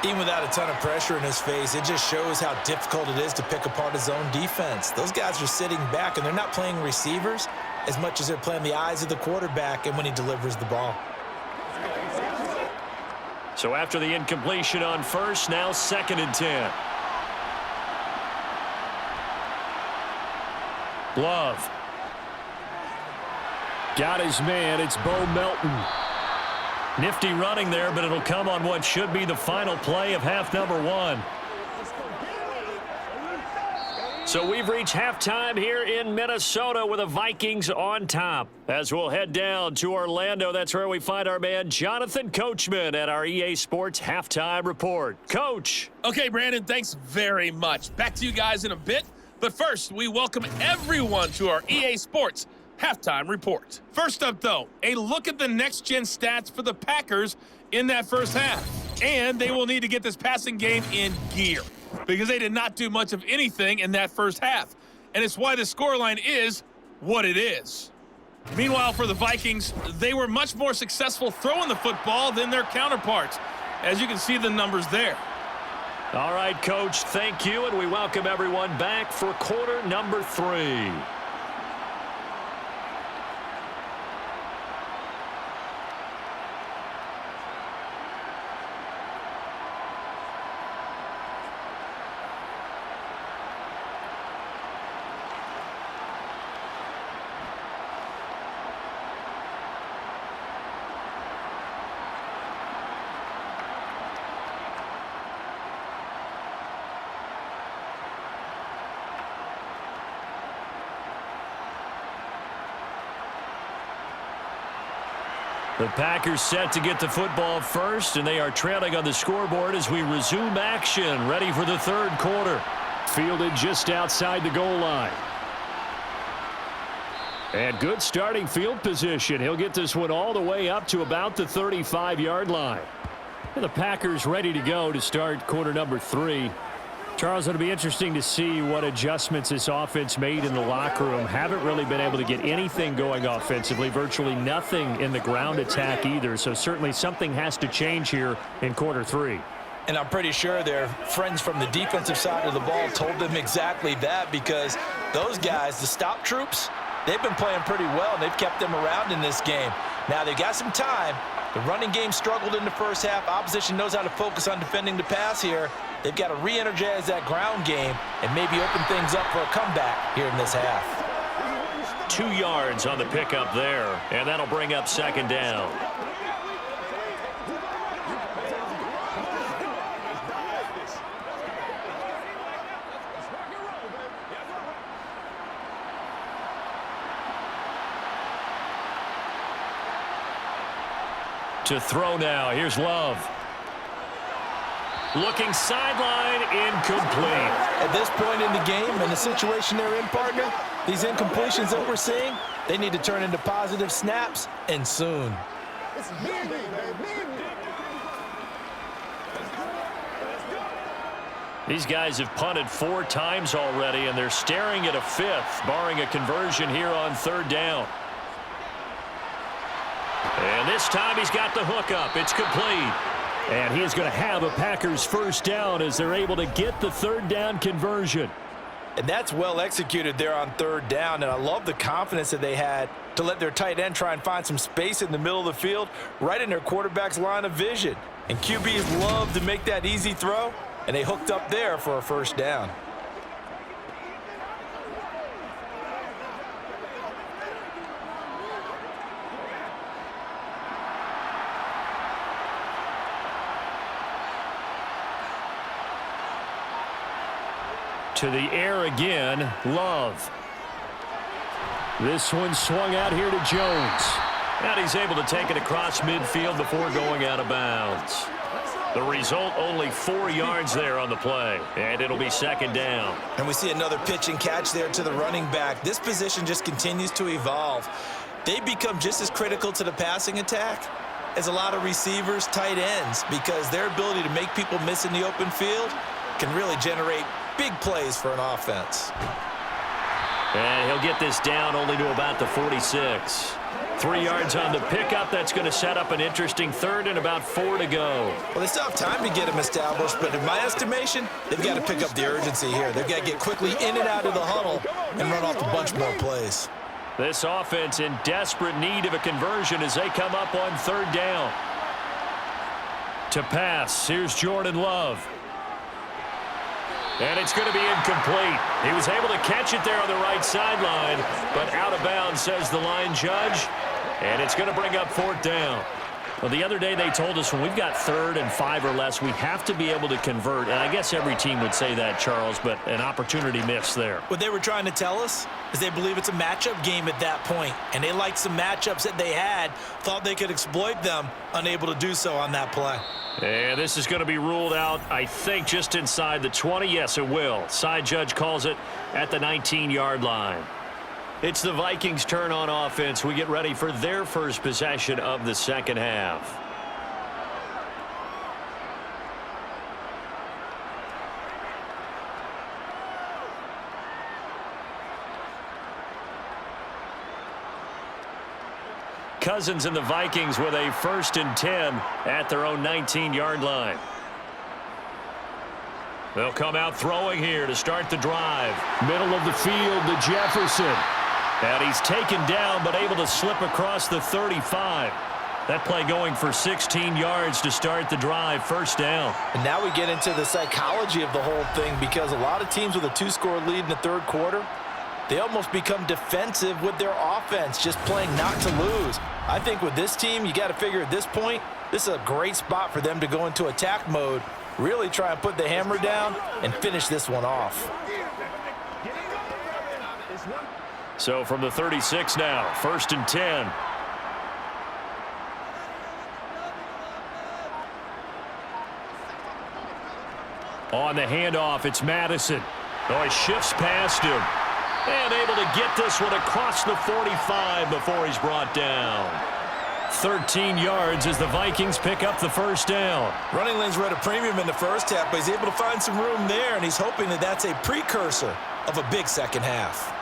Even without a ton of pressure in his face, it just shows how difficult it is to pick apart his own defense. Those guys are sitting back, and they're not playing receivers as much as they're playing the eyes of the quarterback and when he delivers the ball. So after the incompletion on first, now 2nd and 10. Love. Got his man. It's Bo Melton. Nifty running there, but it'll come on what should be the final play of half number 1. So we've reached halftime here in Minnesota with the Vikings on top. As we'll head down to Orlando, that's where we find our man Jonathan Coachman at our EA Sports Halftime Report. Coach. Okay, Brandon, thanks very much. Back to you guys in a bit. But first, we welcome everyone to our EA Sports Halftime Report. First up, though, a look at the next-gen stats for the Packers in that first half. And they will need to get this passing game in gear because they did not do much of anything in that first half. And it's why the scoreline is what it is. Meanwhile, for the Vikings, they were much more successful throwing the football than their counterparts, as you can see the numbers there. All right, Coach, thank you, and we welcome everyone back for quarter number 3. The Packers set to get the football first, and they are trailing on the scoreboard as we resume action, ready for the third quarter. Fielded just outside the goal line. And good starting field position. He'll get this one all the way up to about the 35-yard line. And the Packers ready to go to start quarter number 3. Charles, it'll be interesting to see what adjustments this offense made in the locker room. Haven't really been able to get anything going offensively, virtually nothing in the ground attack either. So certainly something has to change here in quarter 3. And I'm pretty sure their friends from the defensive side of the ball told them exactly that, because those guys, the stop troops, they've been playing pretty well, and they've kept them around in this game. Now, they've got some time. The running game struggled in the first half. Opposition knows how to focus on defending the pass here. They've got to re-energize that ground game and maybe open things up for a comeback here in this half. 2 yards on the pickup there, and that'll bring up 2nd down. To throw now, here's Love. Looking sideline, incomplete. At this point in the game and the situation they're in, partner, these incompletions that we're seeing, they need to turn into positive snaps, and soon. These guys have punted 4 times already, and they're staring at a 5th, barring a conversion here on 3rd down. And this time he's got the hook up. It's complete. And he is going to have a Packers first down as they're able to get the 3rd down conversion. And that's well executed there on 3rd down, and I love the confidence that they had to let their tight end try and find some space in the middle of the field, right in their quarterback's line of vision. And QBs love to make that easy throw, and they hooked up there for a first down. To the air again, Love. This one swung out here to Jones. And he's able to take it across midfield before going out of bounds. The result, only 4 yards there on the play, and it'll be 2nd down. And we see another pitch and catch there to the running back. This position just continues to evolve. They become just as critical to the passing attack as a lot of receivers, tight ends, because their ability to make people miss in the open field can really generate big plays for an offense. And he'll get this down only to about the 46. 3 yards on the pickup. That's going to set up an interesting third and about 4 to go. Well, they still have time to get him established, but in my estimation, they've got to pick up the urgency here. They've got to get quickly in and out of the huddle and run off a bunch more plays. This offense in desperate need of a conversion as they come up on 3rd down. To pass, here's Jordan Love. And it's going to be incomplete. He was able to catch it there on the right sideline, but out of bounds, says the line judge. And it's going to bring up 4th down. Well, the other day they told us when we've got 3rd and 5 or less, we have to be able to convert. And I guess every team would say that, Charles, but an opportunity missed there. What they were trying to tell us is they believe it's a matchup game at that point, and they liked some matchups that they had, thought they could exploit them, unable to do so on that play. And this is going to be ruled out, I think, just inside the 20. Yes, it will. Side judge calls it at the 19-yard line. It's the Vikings' turn on offense. We get ready for their first possession of the second half. Cousins and the Vikings with a 1st and 10 at their own 19-yard line. They'll come out throwing here to start the drive. Middle of the field to Jefferson. And he's taken down but able to slip across the 35. That play going for 16 yards to start the drive. 1st down. And now we get into the psychology of the whole thing, because a lot of teams with a 2-score lead in the 3rd quarter, they almost become defensive with their offense, just playing not to lose. I think with this team, you got to figure at this point, this is a great spot for them to go into attack mode, really try and put the hammer down and finish this one off. So from the 36 now, 1st and 10. On the handoff, it's Madison. Oh, he shifts past him. And able to get this one across the 45 before he's brought down. 13 yards as the Vikings pick up the 1st down. Running lanes were at a premium in the first half, but he's able to find some room there, and he's hoping that that's a precursor of a big second half.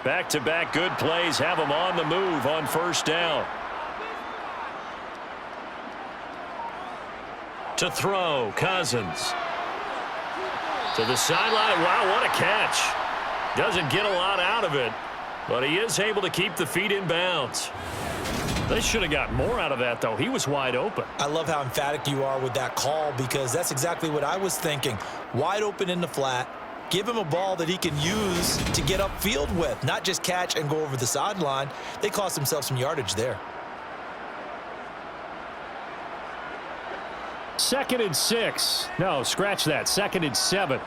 Back-to-back good plays have them on the move on 1st down. To throw, Cousins. To the sideline. Wow, what a catch. Doesn't get a lot out of it, but he is able to keep the feet in bounds. They should have got more out of that, though. He was wide open. I love how emphatic you are with that call, because that's exactly what I was thinking. Wide open in the flat. Give him a ball that he can use to get upfield with, not just catch and go over the sideline. They cost themselves some yardage there. 2nd and 6. No, scratch that. 2nd and 7.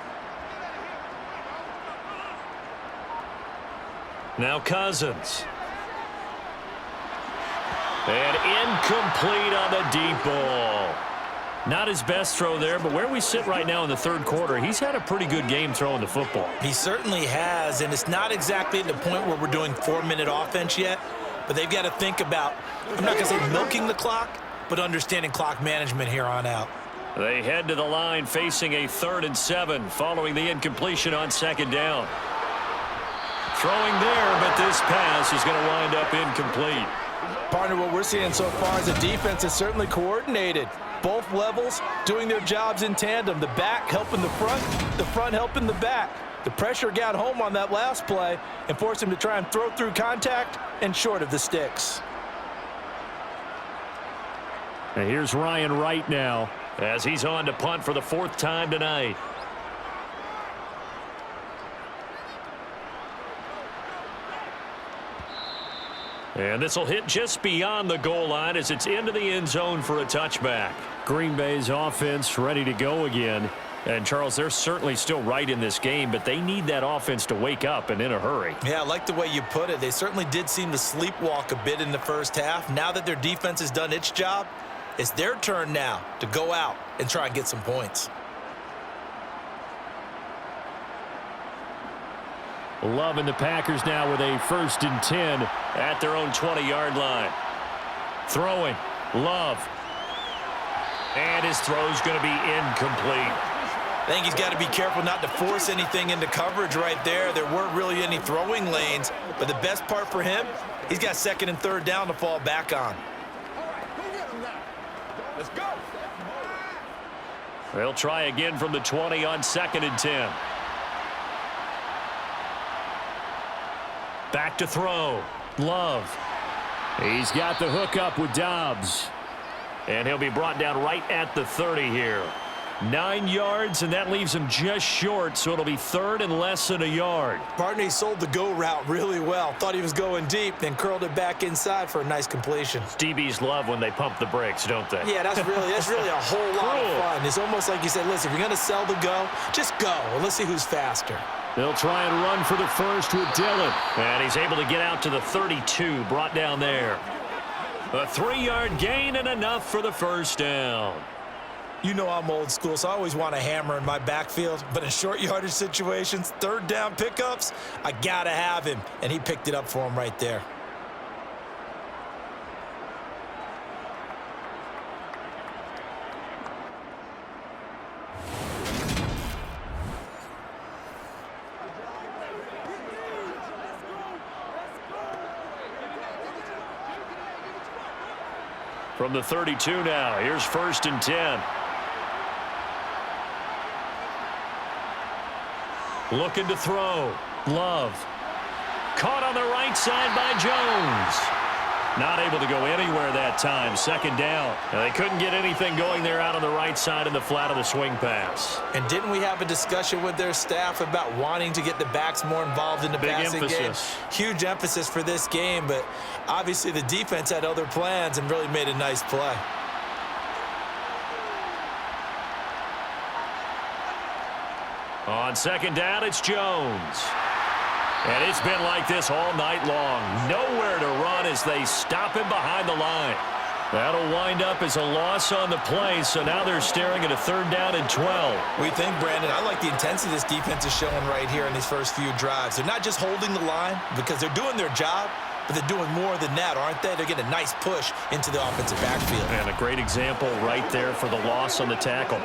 Now Cousins. And incomplete on the deep ball. Not his best throw there, but where we sit right now in the 3rd quarter, he's had a pretty good game throwing the football. He certainly has, and it's not exactly at the point where we're doing 4-minute offense yet, but they've got to think about, I'm not going to say milking the clock, but understanding clock management here on out. They head to the line facing a 3rd and 7 following the incompletion on 2nd down. Throwing there, but this pass is going to wind up incomplete. Partner, what we're seeing so far is the defense is certainly coordinated. Both levels doing their jobs in tandem. The back helping the front helping the back. The pressure got home on that last play and forced him to try and throw through contact and short of the sticks. And here's Ryan Wright now, as he's on to punt for the 4th time tonight. And this will hit just beyond the goal line as it's into the end zone for a touchback. Green Bay's offense ready to go again. And, Charles, they're certainly still right in this game, but they need that offense to wake up and in a hurry. Yeah, I like the way you put it. They certainly did seem to sleepwalk a bit in the first half. Now that their defense has done its job, it's their turn now to go out and try and get some points. Love and the Packers now with a 1st and 10 at their own 20-yard line. Throwing. Love. And his throw's going to be incomplete. I think he's got to be careful not to force anything into coverage right there. There weren't really any throwing lanes, but the best part for him, he's got 2nd and 3rd down to fall back on. Let's go. They'll try again from the 20 on 2nd and 10. Back to throw. Love. He's got the hook up with Dobbs. And he'll be brought down right at the 30 here. 9 yards, and that leaves him just short, so it'll be 3rd and less than a yard. Partner, he sold the go route really well. Thought he was going deep, then curled it back inside for a nice completion. DBs love when they pump the brakes, don't they? Yeah, that's really a whole lot of fun. It's almost like you said, listen, if you're going to sell the go, just go. Well, let's see who's faster. They'll try and run for the first with Dillon. And he's able to get out to the 32, brought down there. A 3-yard gain and enough for the 1st down. You know I'm old school, so I always want a hammer in my backfield. But in short yardage situations, 3rd down pickups, I got to have him. And he picked it up for him right there. From the 32 now, here's 1st and 10. Looking to throw. Love. Caught on the right side by Jones. Not able to go anywhere that time. 2nd down. And they couldn't get anything going there out on the right side in the flat of the swing pass. And didn't we have a discussion with their staff about wanting to get the backs more involved in the passing game? Huge emphasis for this game, but obviously the defense had other plans and really made a nice play. On 2nd down, it's Jones. And it's been like this all night long. Nowhere to run as they stop him behind the line. That'll wind up as a loss on the play, so now they're staring at a 3rd down and 12. We think, Brandon, I like the intensity this defense is showing right here in these first few drives. They're not just holding the line because they're doing their job, but they're doing more than that, aren't they? They're getting a nice push into the offensive backfield. And a great example right there for the loss on the tackle.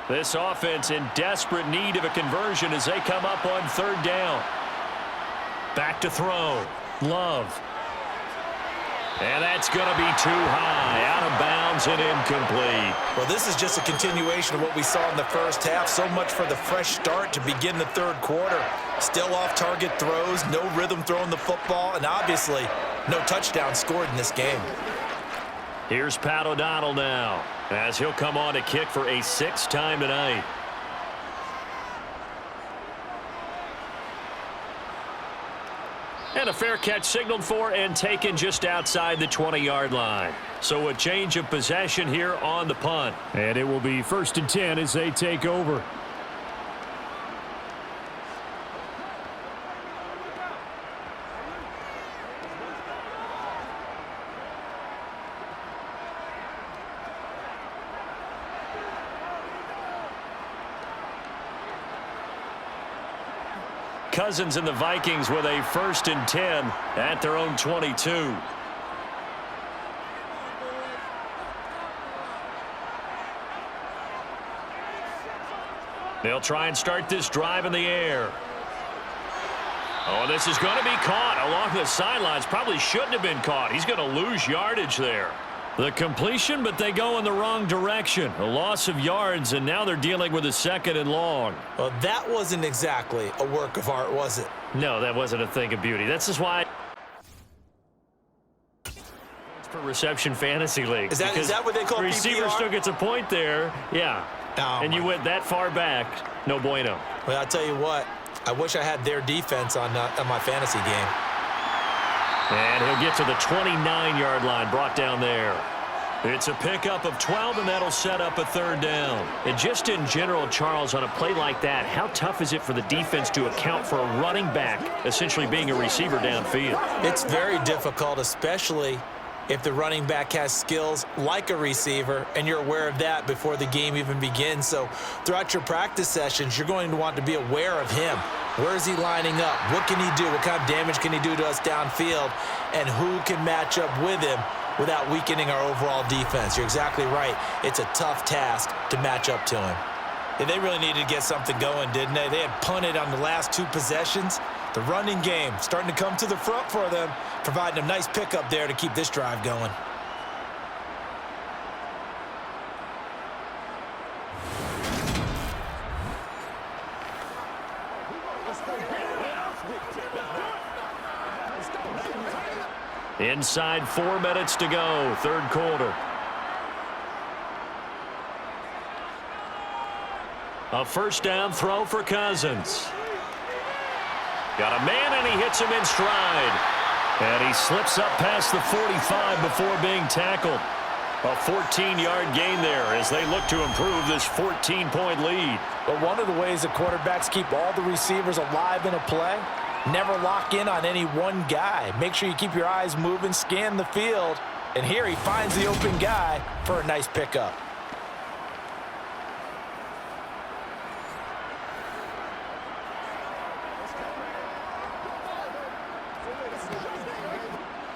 This offense in desperate need of a conversion as they come up on 3rd down. Back to throw. Love. And that's going to be too high. Out of bounds and incomplete. Well, this is just a continuation of what we saw in the first half. So much for the fresh start to begin the 3rd quarter. Still off-target throws, no rhythm throwing the football, and obviously no touchdown scored in this game. Here's Pat O'Donnell now, as he'll come on to kick for a 6th time tonight. And a fair catch signaled for and taken just outside the 20-yard line. So a change of possession here on the punt. And it will be 1st and 10 as they take over. Cousins and the Vikings with a 1st and 10 at their own 22. They'll try and start this drive in the air. Oh, this is going to be caught along the sidelines. Probably shouldn't have been caught. He's going to lose yardage there. The completion, but they go in the wrong direction. A loss of yards, and now they're dealing with a 2nd and long. Well, that wasn't exactly a work of art, was it? No, that wasn't a thing of beauty. This is why for reception fantasy league. Is that what they call the receiver PPR? still gets a point there. Yeah. Oh, and you went that far back. No bueno. Well, I'll tell you what. I wish I had their defense on my fantasy game. And he'll get to the 29-yard line, brought down there. It's a pickup of 12, and that'll set up a 3rd down. And just in general, Charles, on a play like that, how tough is it for the defense to account for a running back essentially being a receiver downfield? It's very difficult, especially if the running back has skills like a receiver, and you're aware of that before the game even begins. So throughout your practice sessions, you're going to want to be aware of him. Where is he lining up? What can he do? What kind of damage can he do to us downfield? And who can match up with him without weakening our overall defense? You're exactly right. It's a tough task to match up to him. Yeah, they really needed to get something going, didn't they? They had punted on the last 2 possessions. The running game starting to come to the front for them, providing a nice pickup there to keep this drive going. Inside 4 minutes to go, third quarter. A first down throw for Cousins. Got a man, and he hits him in stride. And he slips up past the 45 before being tackled. A 14-yard gain there as they look to improve this 14-point lead. But one of the ways the quarterbacks keep all the receivers alive in a play, never lock in on any one guy. Make sure you keep your eyes moving, scan the field. And here he finds the open guy for a nice pickup.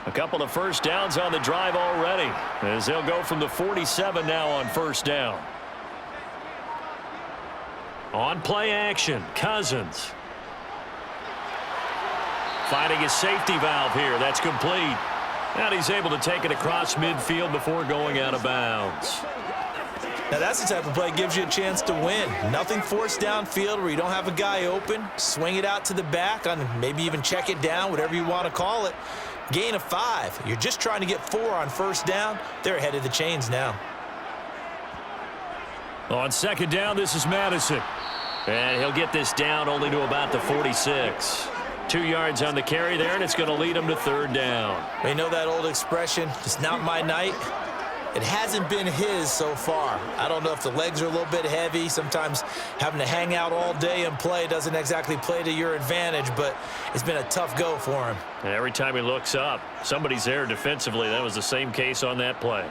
A couple of first downs on the drive already, as they'll go from the 47 now on first down. On play action, Cousins. Finding his safety valve here. That's complete. And he's able to take it across midfield before going out of bounds. Now that's the type of play that gives you a chance to win. Nothing forced downfield where you don't have a guy open. Swing it out to the back, on maybe even check it down, whatever you want to call it. Gain of 5. You're just trying to get 4 on first down. They're ahead of the chains now. On second down, this is Madison. And he'll get this down only to about the 46. 2 yards on the carry there, and it's going to lead him to third down. You know that old expression, it's not my night? It hasn't been his so far. I don't know if the legs are a little bit heavy. Sometimes having to hang out all day and play doesn't exactly play to your advantage, but it's been a tough go for him. And every time he looks up, somebody's there defensively. That was the same case on that play.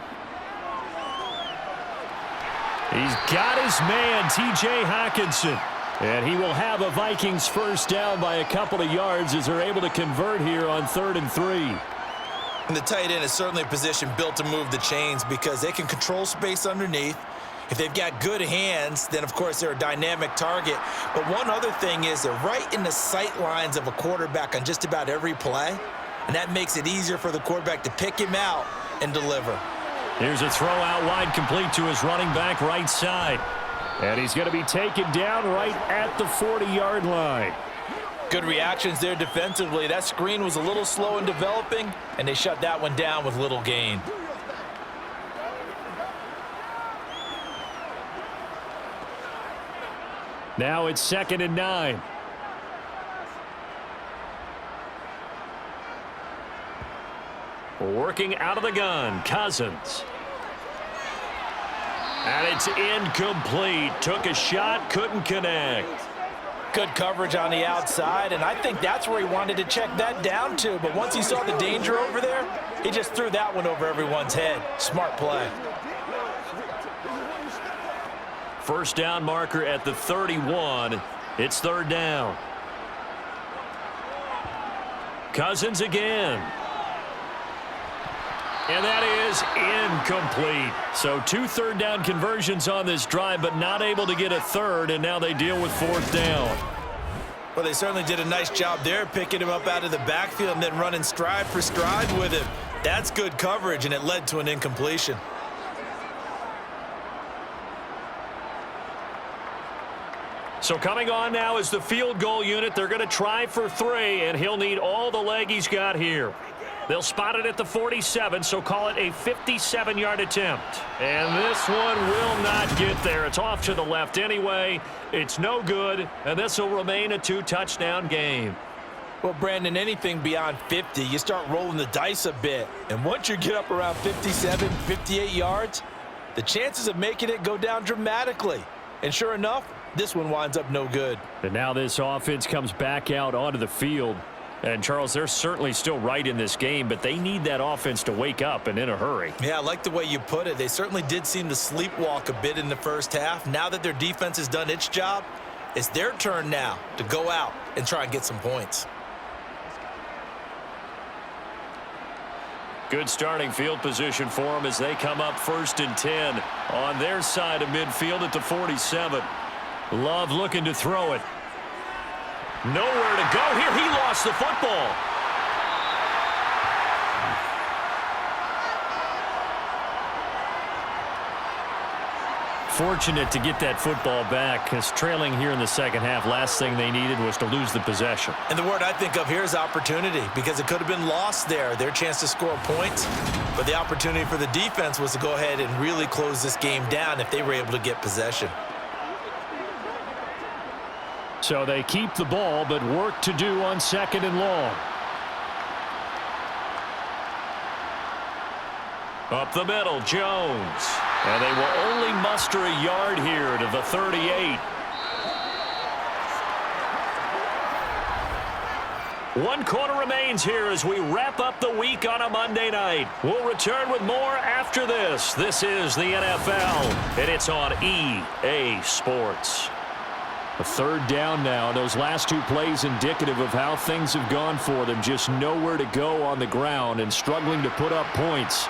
He's got his man, T.J. Hockenson. And he will have a Vikings first down by a couple of yards as they're able to convert here on 3rd and 3. And the tight end is certainly a position built to move the chains because they can control space underneath. If they've got good hands, then of course they're a dynamic target. But one other thing is they're right in the sight lines of a quarterback on just about every play. And that makes it easier for the quarterback to pick him out and deliver. Here's a throw out wide complete to his running back right side. And he's going to be taken down right at the 40-yard line. Good reactions there defensively. That screen was a little slow in developing, and they shut that one down with little gain. Now it's 2nd and 9. Working out of the gun, Cousins. And it's incomplete. Took a shot, couldn't connect. Good coverage on the outside, and I think that's where he wanted to check that down to. But once he saw the danger over there, he just threw that one over everyone's head. Smart play. First down marker at the 31. It's 3rd down. Cousins again. And that is incomplete. So 2 third down conversions on this drive, but not able to get a third, and now they deal with 4th down. Well, they certainly did a nice job there, picking him up out of the backfield and then running stride for stride with him. That's good coverage, and it led to an incompletion. So coming on now is the field goal unit. They're going to try for 3, and he'll need all the leg he's got here. They'll spot it at the 47, so call it a 57-yard attempt. And this one will not get there. It's off to the left anyway. It's no good, and this will remain a 2-touchdown game. Well, Brandon, anything beyond 50, you start rolling the dice a bit. And once you get up around 57, 58 yards, the chances of making it go down dramatically. And sure enough, this one winds up no good. And now this offense comes back out onto the field. And, Charles, they're certainly still right in this game, but they need that offense to wake up and in a hurry. Yeah, I like the way you put it. They certainly did seem to sleepwalk a bit in the first half. Now that their defense has done its job, it's their turn now to go out and try and get some points. Good starting field position for them as they come up 1st and 10 on their side of midfield at the 47. Love looking to throw it. Nowhere to go here. He lost the football. Fortunate to get that football back, because trailing here in the second half, last thing they needed was to lose the possession. And the word I think of here is opportunity, because it could have been lost there, their chance to score points. But the opportunity for the defense was to go ahead and really close this game down if they were able to get possession. So they keep the ball, but work to do on 2nd and long. Up the middle, Jones. And they will only muster a yard here to the 38. 1 quarter remains here as we wrap up the week on a Monday night. We'll return with more after this. This is the NFL, and it's on EA Sports. A 3rd down now. Those last 2 plays indicative of how things have gone for them. Just nowhere to go on the ground and struggling to put up points.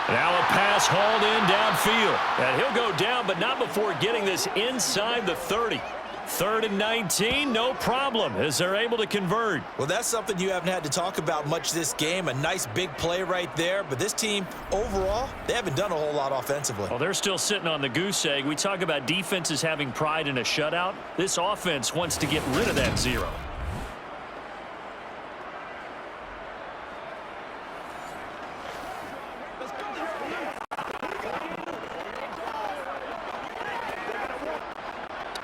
Now a pass hauled in downfield. And he'll go down, but not before getting this inside the 30. 3rd and 19, no problem, as they're able to convert. Well, that's something you haven't had to talk about much this game. A nice big play right there. But this team, overall, they haven't done a whole lot offensively. Well, they're still sitting on the goose egg. We talk about defenses having pride in a shutout. This offense wants to get rid of that 0.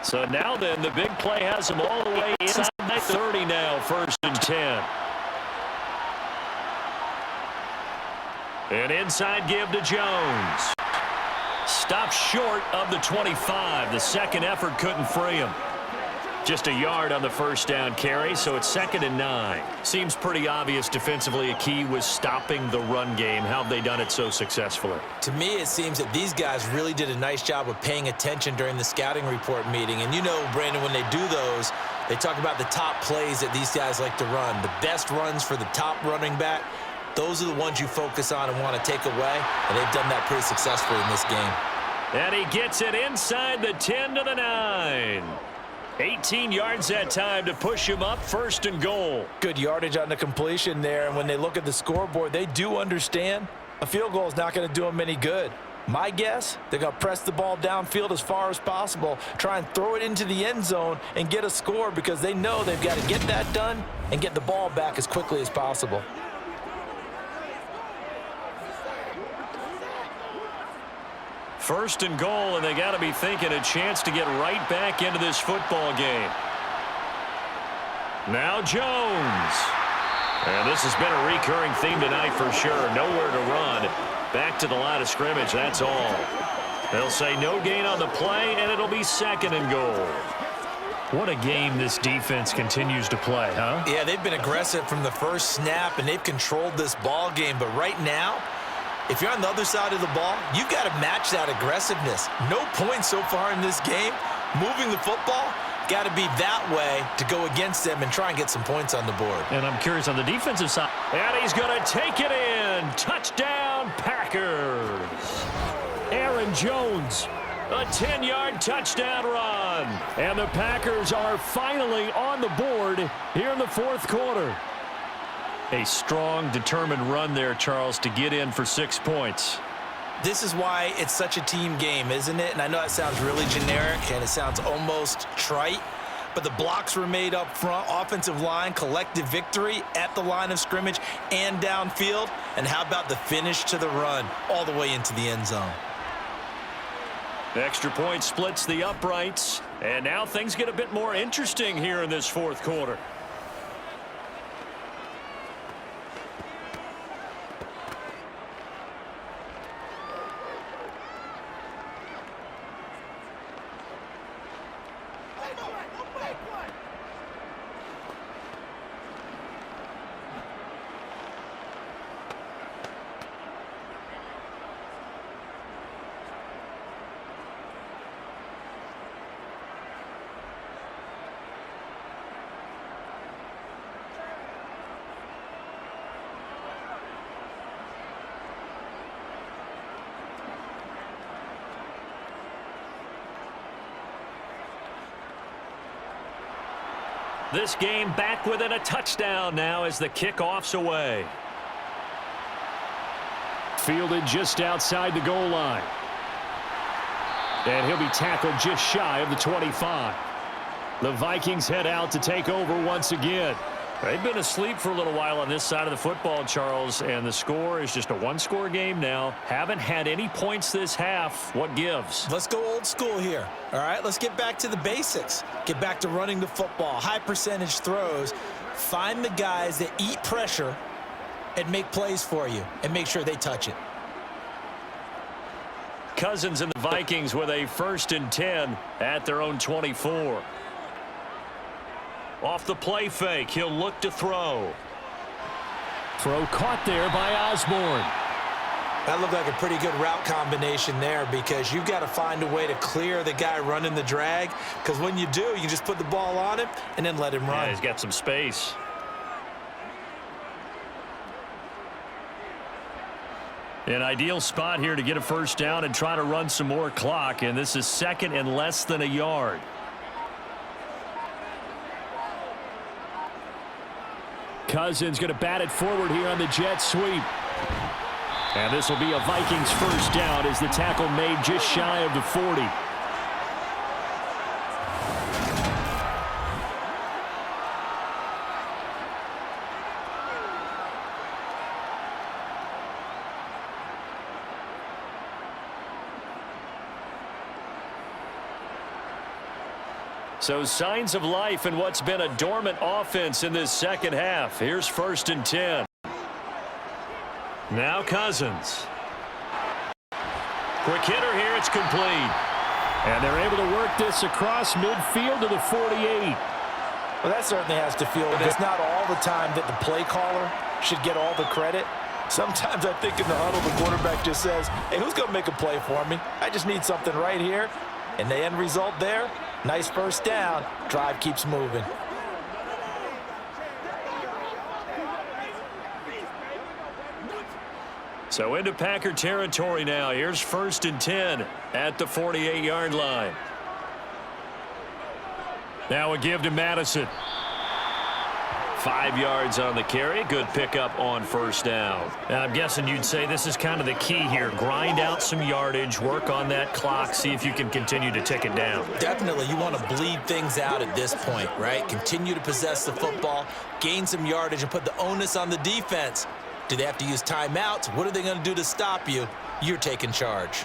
So now then, the big play has them all the way inside the 30 now, 1st and 10. An inside give to Jones. Stopped short of the 25. The second effort couldn't free him. Just a yard on the 1st down carry, so it's 2nd and 9. Seems pretty obvious defensively a key was stopping the run game. How have they done it so successfully? To me, it seems that these guys really did a nice job of paying attention during the scouting report meeting. And you know, Brandon, when they do those, they talk about the top plays that these guys like to run. The best runs for the top running back, those are the ones you focus on and want to take away. And they've done that pretty successfully in this game. And he gets it inside the 10 to the 9. 18 yards that time to push him up 1st and goal. Good yardage on the completion there, and when they look at the scoreboard, they do understand a field goal is not going to do them any good. My guess, they're going to press the ball downfield as far as possible, try and throw it into the end zone and get a score, because they know they've got to get that done and get the ball back as quickly as possible. First and goal, and they got to be thinking a chance to get right back into this football game. Now Jones. And this has been a recurring theme tonight for sure. Nowhere to run. Back to the line of scrimmage, that's all. They'll say no gain on the play, and it'll be 2nd and goal. What a game this defense continues to play, huh? Yeah, they've been aggressive from the first snap, and they've controlled this ball game. But right now, if you're on the other side of the ball, you've got to match that aggressiveness. No points so far in this game. Moving the football, got to be that way to go against them and try and get some points on the board. And I'm curious on the defensive side. And he's going to take it in. Touchdown, Packers. Aaron Jones, a 10-yard touchdown run. And the Packers are finally on the board here in the 4th quarter. A strong, determined run there, Charles, to get in for 6 points. This is why it's such a team game, isn't it? And I know that sounds really generic and it sounds almost trite, but the blocks were made up front, offensive line, collective victory at the line of scrimmage and downfield. And how about the finish to the run all the way into the end zone? Extra point splits the uprights, and now things get a bit more interesting here in this 4th quarter. This game back within a touchdown now as the kickoff's away. Fielded just outside the goal line. And he'll be tackled just shy of the 25. The Vikings head out to take over once again. They've been asleep for a little while on this side of the football, Charles, and the score is just a one-score game now. Haven't had any points this half. What gives? Let's go old school here, all right? Let's get back to the basics. Get back to running the football, high percentage throws. Find the guys that eat pressure and make plays for you and make sure they touch it. Cousins and the Vikings with a 1st and 10 at their own 24. Off the play fake, he'll look to throw. Throw caught there by Osborne. That looked like a pretty good route combination there because you've got to find a way to clear the guy running the drag, because when you do, you just put the ball on him and then let him run. Yeah, he's got some space. An ideal spot here to get a 1st down and try to run some more clock, and this is 2nd and less than a yard. Cousins going to bat it forward here on the jet sweep. And this will be a Vikings 1st down as the tackle made just shy of the 40. So signs of life in what's been a dormant offense in this 2nd half. Here's 1st and 10. Now Cousins. Quick hitter here. It's complete. And they're able to work this across midfield to the 48. Well, that certainly has to feel good. It's not all the time that the play caller should get all the credit. Sometimes I think in the huddle, the quarterback just says, hey, who's going to make a play for me? I just need something right here. And the end result there, nice 1st down. Drive keeps moving. So into Packer territory now. Here's 1st and 10 at the 48-yard line. Now a give to Madison. 5 yards on the carry. Good pickup on 1st down. And I'm guessing you'd say this is kind of the key here. Grind out some yardage, work on that clock, see if you can continue to tick it down. Definitely, you want to bleed things out at this point, right? Continue to possess the football, gain some yardage, and put the onus on the defense. Do they have to use timeouts? What are they going to do to stop you? You're taking charge.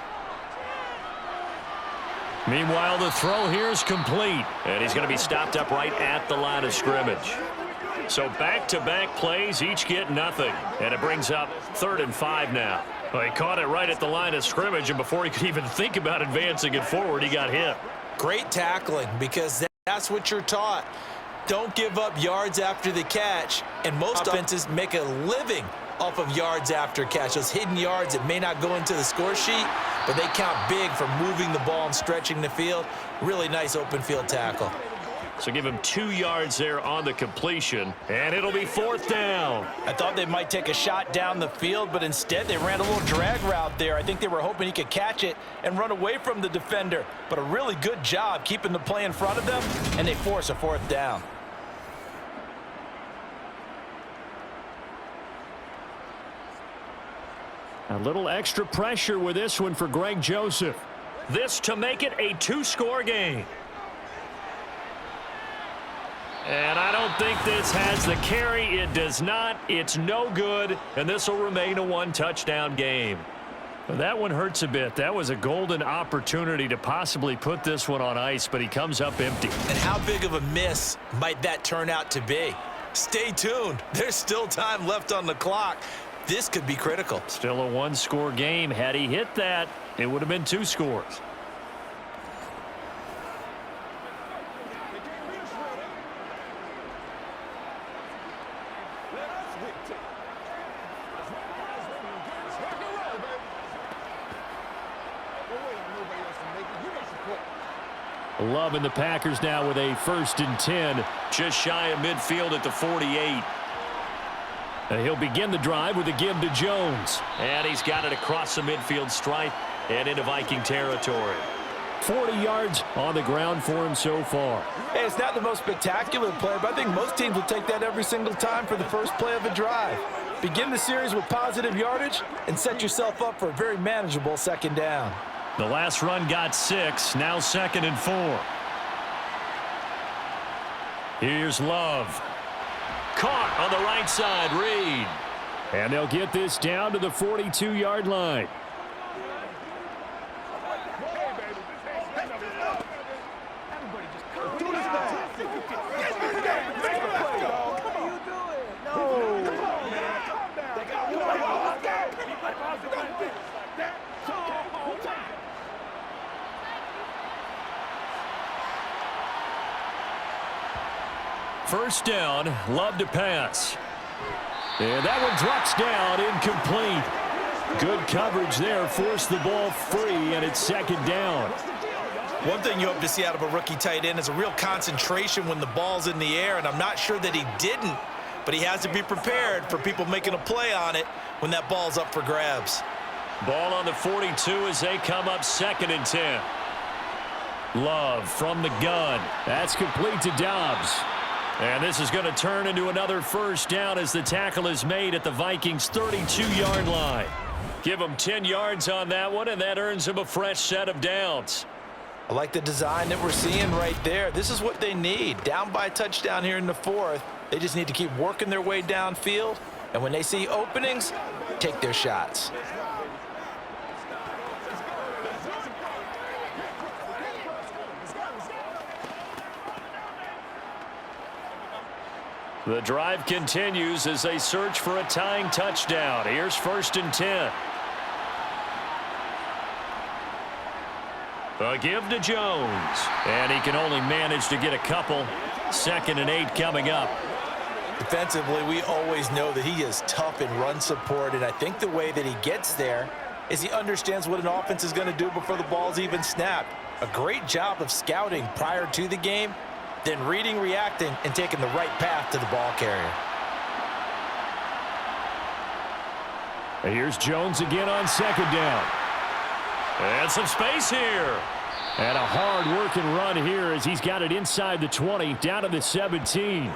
Meanwhile, the throw here is complete, and he's going to be stopped up right at the line of scrimmage. So back-to-back plays, each get nothing, and it brings up 3rd and 5 now. Well, he caught it right at the line of scrimmage, and before he could even think about advancing it forward, he got hit. Great tackling, because that's what you're taught. Don't give up yards after the catch, and most offenses make a living off of yards after catch. Those hidden yards that may not go into the score sheet, but they count big for moving the ball and stretching the field. Really nice open field tackle. So give him 2 yards there on the completion, and it'll be 4th down. I thought they might take a shot down the field, but instead they ran a little drag route there. I think they were hoping he could catch it and run away from the defender, but a really good job keeping the play in front of them, and they force a 4th down. A little extra pressure with this one for Greg Joseph. This to make it a 2-score game. And I don't think this has the carry. It does not. It's no good. And this will remain a 1-touchdown game. Well, that one hurts a bit. That was a golden opportunity to possibly put this one on ice, but he comes up empty. And how big of a miss might that turn out to be? Stay tuned. There's still time left on the clock. This could be critical. Still a 1-score game. Had he hit that, it would have been 2 scores. Love and the Packers now with a 1st and 10. Just shy of midfield at the 48. And he'll begin the drive with a give to Jones. And he's got it across the midfield stripe and into Viking territory. 40 yards on the ground for him so far. Hey, it's not the most spectacular play, but I think most teams will take that every single time for the first play of a drive. Begin the series with positive yardage and set yourself up for a very manageable second down. The last run got 6, now 2nd and 4. Here's Love. Caught on the right side, Reed. And they'll get this down to the 42-yard line. First down, Love to pass. And that one drops down, incomplete. Good coverage there, forced the ball free, and it's 2nd down. One thing you hope to see out of a rookie tight end is a real concentration when the ball's in the air, and I'm not sure that he didn't, but he has to be prepared for people making a play on it when that ball's up for grabs. Ball on the 42 as they come up 2nd and 10. Love from the gun. That's complete to Dobbs. And this is going to turn into another first down as the tackle is made at the Vikings' 32-yard line. Give them 10 yards on that one, and that earns them a fresh set of downs. I like the design that we're seeing right there. This is what they need. Down by a touchdown here in the 4th. They just need to keep working their way downfield, and when they see openings, take their shots. The drive continues as they search for a tying touchdown. Here's 1st and 10. A give to Jones. And he can only manage to get a couple. 2nd and 8 coming up. Defensively, we always know that he is tough in run support, and I think the way that he gets there is he understands what an offense is going to do before the ball's even snapped. A great job of scouting prior to the game, then reading, reacting, and taking the right path to the ball carrier. And here's Jones again on 2nd down. And some space here. And a hard-working run here as he's got it inside the 20, down to the 17.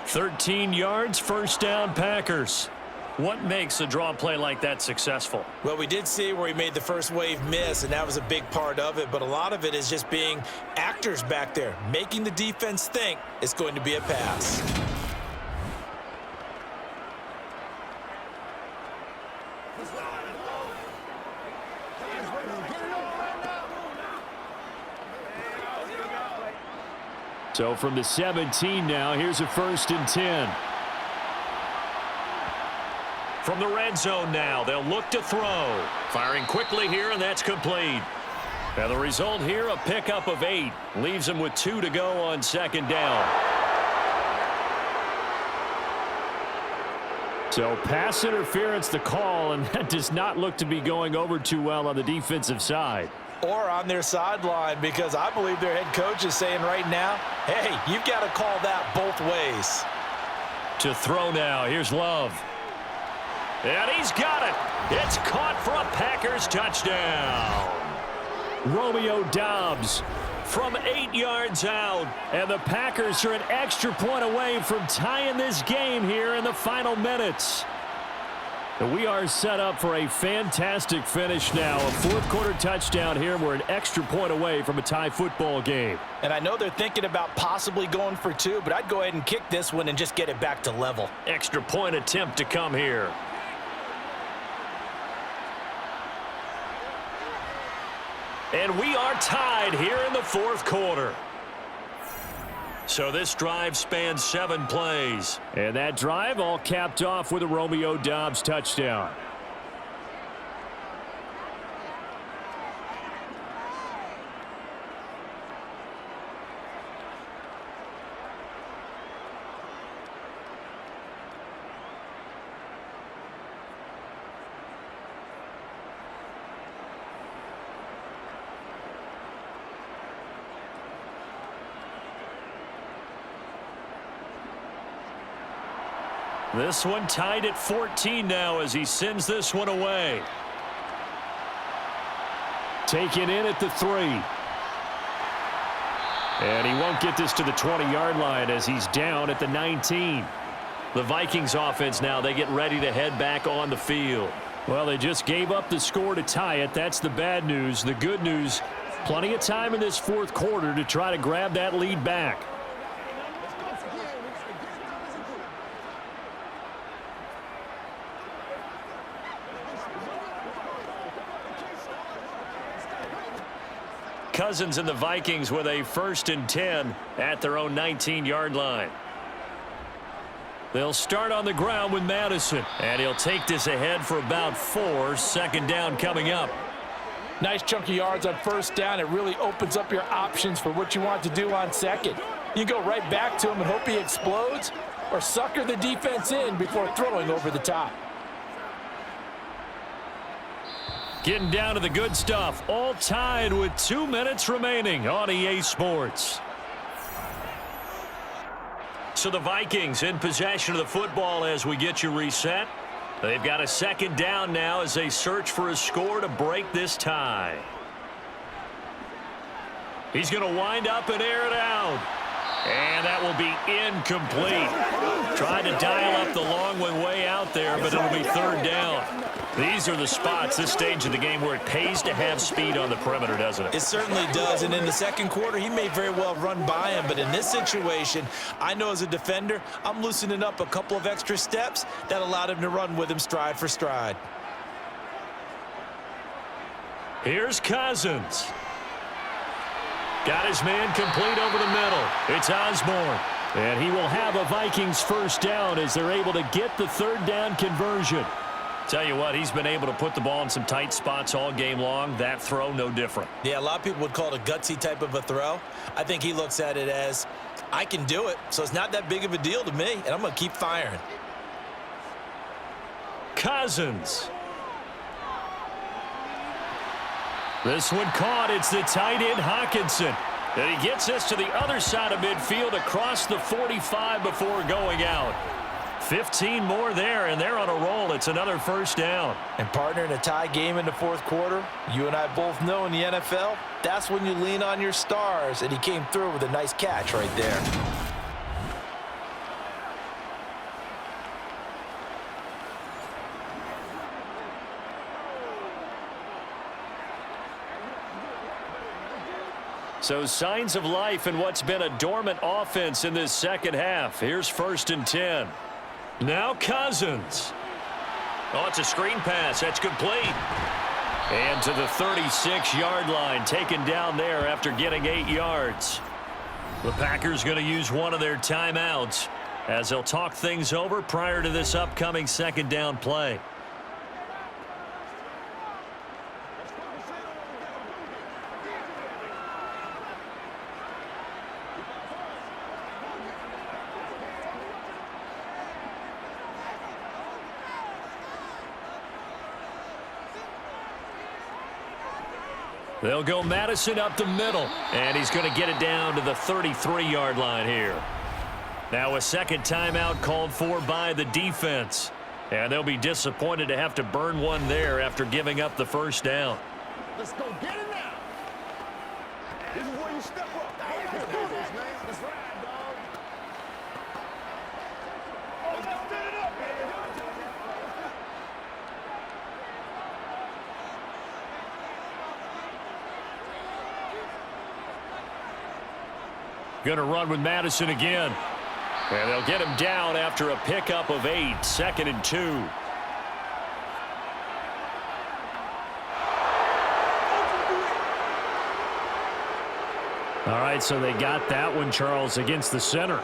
13 yards, first down, Packers. What makes a draw play like that successful? Well, we did see where he made the first wave miss, and that was a big part of it, but a lot of it is just being actors back there, making the defense think it's going to be a pass. So from the 17 now, here's a 1st and 10. From the red zone now, they'll look to throw. Firing quickly here, and that's complete. And the result here, a pickup of 8. Leaves them with 2 to go on 2nd down. So pass interference the call, and that does not look to be going over too well on the defensive side. Or on their sideline, because I believe their head coach is saying right now, hey, you've got to call that both ways. To throw now, here's Love. And he's got it. It's caught for a Packers touchdown. Romeo Dobbs from 8 yards out. And the Packers are an extra point away from tying this game here in the final minutes. And we are set up for a fantastic finish now. A 4th quarter touchdown here. We're an extra point away from a tie football game. And I know they're thinking about possibly going for 2, but I'd go ahead and kick this one and just get it back to level. Extra point attempt to come here. And we are tied here in the 4th quarter. So this drive spans 7 plays. And that drive all capped off with a Romeo Dobbs touchdown. This one tied at 14 now as he sends this one away. Taken in at the 3. And he won't get this to the 20-yard line as he's down at the 19. The Vikings offense now, they get ready to head back on the field. Well, they just gave up the score to tie it. That's the bad news. The good news, plenty of time in this fourth quarter to try to grab that lead back. Cousins and the Vikings with a 1st and 10 at their own 19-yard line. They'll start on the ground with Madison, and he'll take this ahead for about 4. Second down coming up. Nice chunk of yards on first down. It really opens up your options for what you want to do on second. You go right back to him and hope he explodes, or sucker the defense in before throwing over the top. Getting down to the good stuff, all tied with 2 minutes remaining on EA Sports. So the Vikings in possession of the football as we get you reset. They've got a second down now as they search for a score to break this tie. He's going to wind up and air it out. And that will be incomplete. Trying to dial up the long one way out there, but it'll be third down. These are the spots, this stage of the game, where it pays to have speed on the perimeter, doesn't it? It certainly does, and in the second quarter, he may very well run by him, but in this situation, I know as a defender, I'm loosening up a couple of extra steps that allowed him to run with him stride for stride. Here's Cousins. Got his man complete over the middle. It's Osborne. And he will have a Vikings first down as they're able to get the third down conversion. Tell you what, he's been able to put the ball in some tight spots all game long. That throw, no different. Yeah, a lot of people would call it a gutsy type of a throw. I think he looks at it as, I can do it, so it's not that big of a deal to me, and I'm going to keep firing. Cousins. This one caught. It's the tight end, Hawkinson. And he gets us to the other side of midfield across the 45 before going out. 15 more there, and they're on a roll. It's another first down. And partner, in a tie game in the fourth quarter, you and I both know in the NFL, that's when you lean on your stars, and he came through with a nice catch right there. So signs of life in what's been a dormant offense in this second half. Here's 1st and 10. Now Cousins. Oh, it's a screen pass. That's complete. And to the 36-yard line, taken down there after getting 8 yards. The Packers going to use one of their timeouts as they'll talk things over prior to this upcoming second down play. They'll go Madison up the middle, and he's going to get it down to the 33-yard line here. Now a second timeout called for by the defense, and they'll be disappointed to have to burn one there after giving up the first down. Let's go get it now. This is where you step up. Let's do this, man. Let's ride, dog. Oh, let's set it up, man. Going to run with Madison again. And they'll get him down after a pickup of 8. 2nd and 2. All right, so they got that one, Charles, against the center.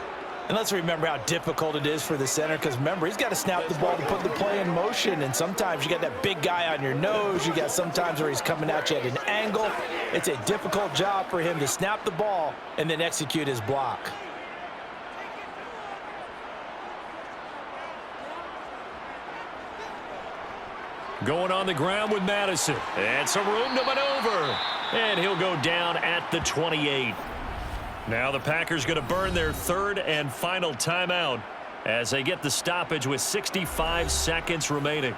And let's remember how difficult it is for the center, because remember, he's got to snap the ball to put the play in motion, and sometimes you got that big guy on your nose. You got sometimes where he's coming at you at an angle. It's a difficult job for him to snap the ball and then execute his block. Going on the ground with Madison. And some room to maneuver. And he'll go down at the 28. Now the Packers going to burn their third and final timeout as they get the stoppage with 65 seconds remaining.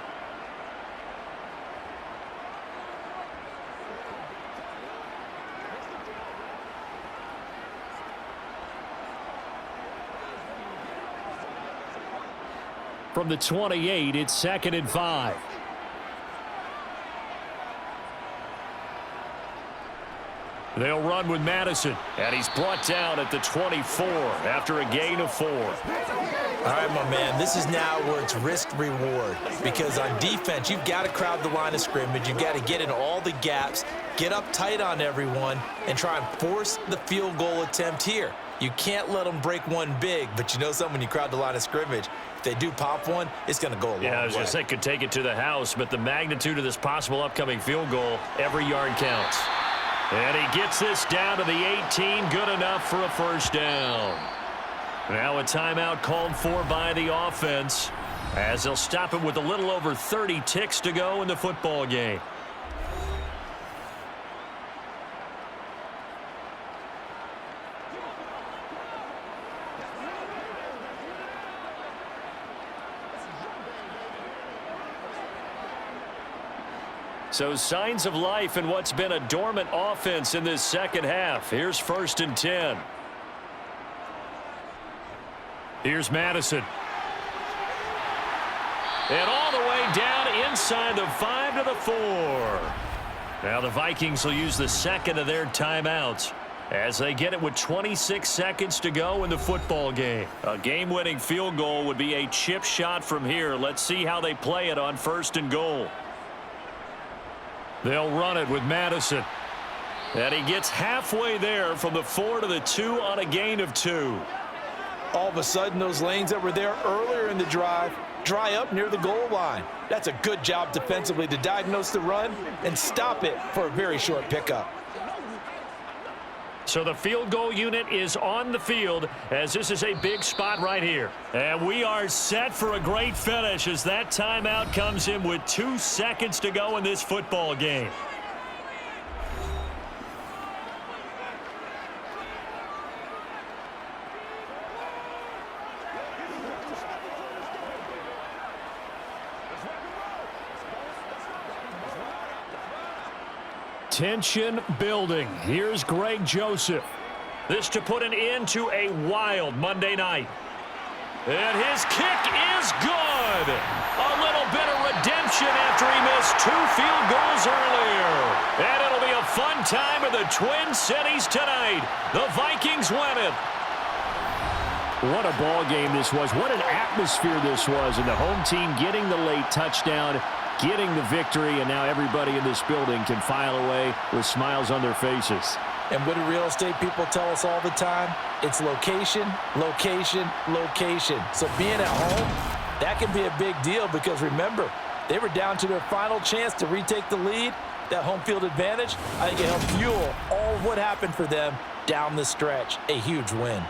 From the 28, it's 2nd and 5. They'll run with Madison, and he's brought down at the 24 after a gain of 4. All right, my man, this is now where it's risk-reward, because on defense, you've got to crowd the line of scrimmage. You've got to get in all the gaps, get up tight on everyone, and try and force the field goal attempt here. You can't let them break one big, but you know something, when you crowd the line of scrimmage, if they do pop one, it's going to go a long way. Yeah, I was going to say, could take it to the house, but the magnitude of this possible upcoming field goal, every yard counts. And he gets this down to the 18, good enough for a first down. Now a timeout called for by the offense, as they'll stop it with a little over 30 ticks to go in the football game. So signs of life in what's been a dormant offense in this second half. Here's 1st and 10. Here's Madison. And all the way down inside the 5 to the 4. Now the Vikings will use the second of their timeouts as they get it with 26 seconds to go in the football game. A game-winning field goal would be a chip shot from here. Let's see how they play it on 1st and goal. They'll run it with Madison. And he gets halfway there from the 4 to the 2 on a gain of 2. All of a sudden, those lanes that were there earlier in the drive dry up near the goal line. That's a good job defensively to diagnose the run and stop it for a very short pickup. So the field goal unit is on the field, as this is a big spot right here. And we are set for a great finish as that timeout comes in with 2 seconds to go in this football game. Tension building. Here's Greg Joseph. This to put an end to a wild Monday night. And his kick is good. A little bit of redemption after he missed 2 field goals earlier. And it'll be a fun time in the Twin Cities tonight. The Vikings win it. What a ball game this was. What an atmosphere this was. And the home team getting the late touchdown, getting the victory, and now everybody in this building can file away with smiles on their faces. And what do real estate people tell us all the time? It's location, location, location. So being at home, that can be a big deal because remember, they were down to their final chance to retake the lead. That home field advantage, I think it helped fuel all of what happened for them down the stretch. A huge win.